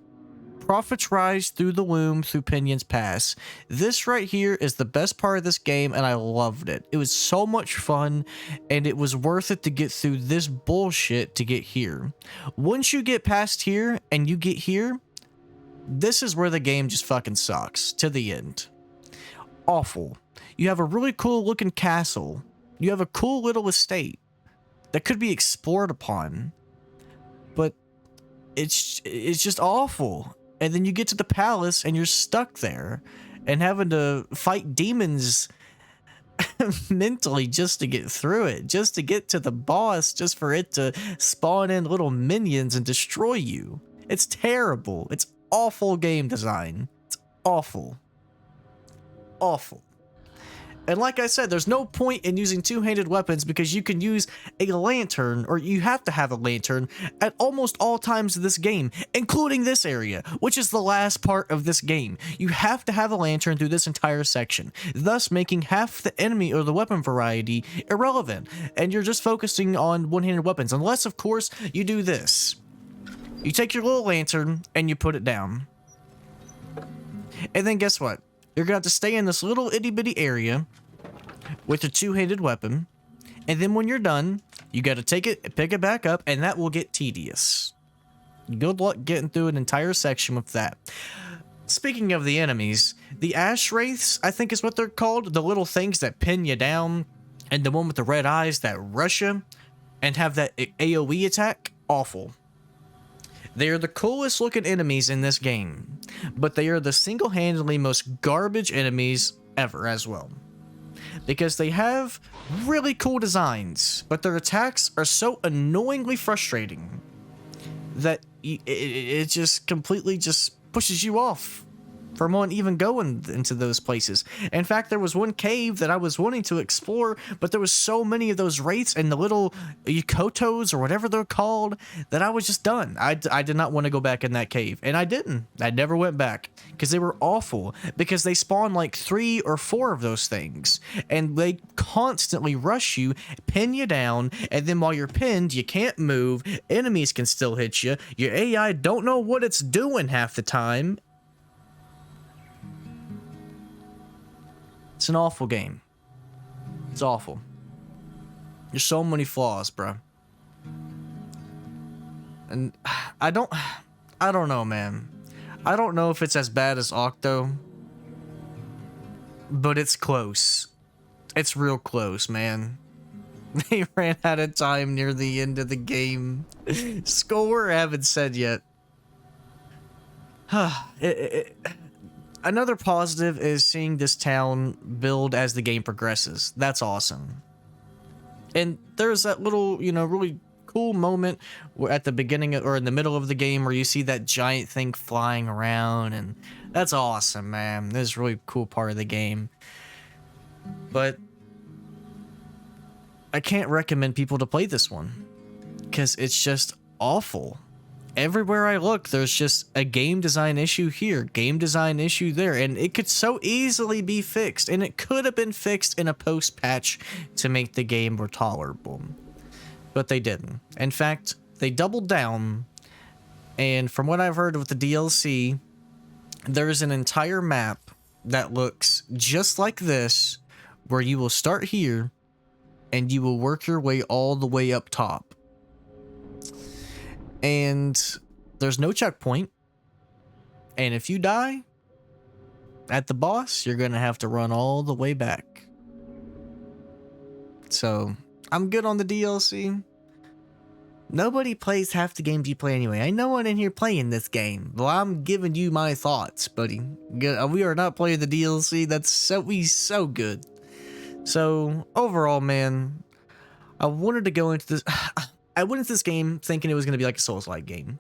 Profits rise through the womb, through Pinion's Pass. This right here is the best part of this game, and I loved it. It was so much fun, and it was worth it to get through this bullshit to get here. Once you get past here, and you get here, this is where the game just fucking sucks, to the end. Awful. You have a really cool looking castle. You have a cool little estate that could be explored upon, but it's just awful. And then you get to the palace and you're stuck there and having to fight demons mentally just to get through it, just to get to the boss, just for it to spawn in little minions and destroy you. It's terrible. It's awful game design. It's awful. Awful. And like I said, there's no point in using two-handed weapons because you can use a lantern, or you have to have a lantern, at almost all times of this game, including this area, which is the last part of this game. You have to have a lantern through this entire section, thus making half the enemy or the weapon variety irrelevant, and you're just focusing on one-handed weapons, unless, of course, you do this. You take your little lantern and you put it down. And then guess what? You're going to have to stay in this little itty-bitty area with a two-handed weapon, and then when you're done, you got to take it, pick it back up, and that will get tedious. Good luck getting through an entire section with that. Speaking of the enemies, the Ash Wraiths, I think is what they're called, the little things that pin you down, and the one with the red eyes that rush you and have that AoE attack, awful. They are the coolest looking enemies in this game, but they are the single-handedly most garbage enemies ever as well. Because they have really cool designs, but their attacks are so annoyingly frustrating that it just completely just pushes you off from even going into those places. In fact, there was one cave that I was wanting to explore, but there was so many of those wraiths and the little Yokotos or whatever they're called that I was just done. I did not want to go back in that cave, and I didn't. I never went back because they were awful, because they spawn like 3 or 4 of those things, and they constantly rush you, pin you down, and then while you're pinned, you can't move, enemies can still hit you, your AI don't know what it's doing half the time. It's an awful game. It's awful. There's so many flaws, bro. And I don't know, man. I don't know if it's as bad as Octo, but it's close. It's real close, man. They ran out of time near the end of the game. Score, I haven't said yet. Another positive is seeing this town build as the game progresses. That's awesome. And there's that little, really cool moment where at the beginning or in the middle of the game where you see that giant thing flying around, and that's awesome, man. This is a really cool part of the game. But I can't recommend people to play this one because it's just awful. Everywhere I look, there's just a game design issue here, game design issue there, and it could so easily be fixed, and it could have been fixed in a post-patch to make the game more tolerable. But they didn't. In fact, they doubled down, and from what I've heard with the DLC, there's an entire map that looks just like this, where you will start here, and you will work your way all the way up top. And there's no checkpoint. And if you die at the boss, you're going to have to run all the way back. So, I'm good on the DLC. Nobody plays half the games you play anyway. Ain't no one in here playing this game. Well, I'm giving you my thoughts, buddy. We are not playing the DLC. That's so good. So, overall, man, I wanted to go into this... I went into this game thinking it was going to be like a Souls-like game.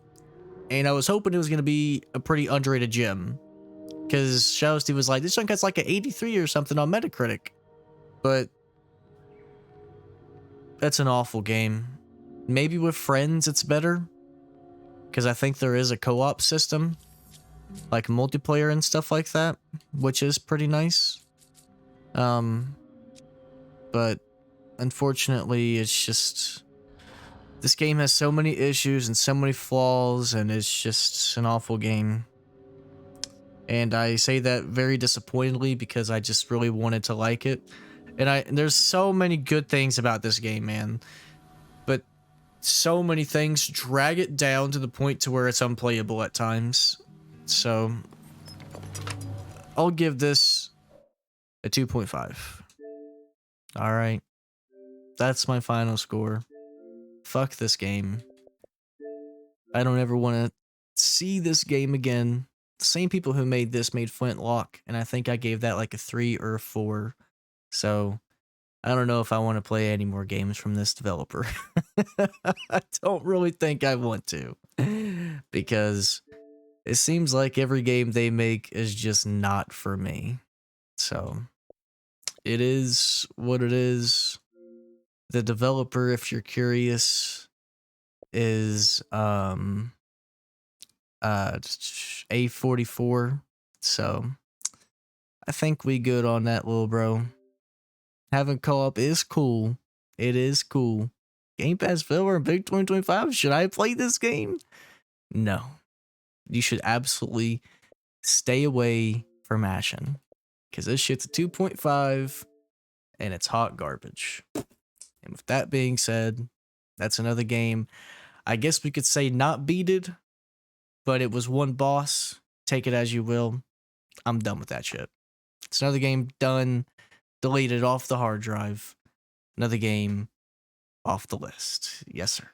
And I was hoping it was going to be a pretty underrated gem. Because Shadow Steve was like, this junk has like an 83 or something on Metacritic. But that's an awful game. Maybe with friends it's better. Because I think there is a co-op system. Like multiplayer and stuff like that. Which is pretty nice. But unfortunately it's just... This game has so many issues and so many flaws, and it's just an awful game. And I say that very disappointedly because I just really wanted to like it. And there's so many good things about this game, man. But so many things drag it down to the point to where it's unplayable at times. So I'll give this a 2.5. All right. That's my final score. Fuck this game. I don't ever want to see this game again. The same people who made this made Flintlock, and I think I gave that like a 3 or a 4. So, I don't know if I want to play any more games from this developer. I don't really think I want to. Because it seems like every game they make is just not for me. So, it is what it is. The developer, if you're curious, is A44. So I think we good on that, little bro. Having co-op is cool. It is cool. Game Pass filler in big 2025. Should I play this game? No. You should absolutely stay away from Ashen. Because this shit's a 2.5 and it's hot garbage. And with that being said, that's another game. I guess we could say not beated, but it was one boss. Take it as you will. I'm done with that shit. It's another game done, deleted off the hard drive. Another game off the list. Yes, sir.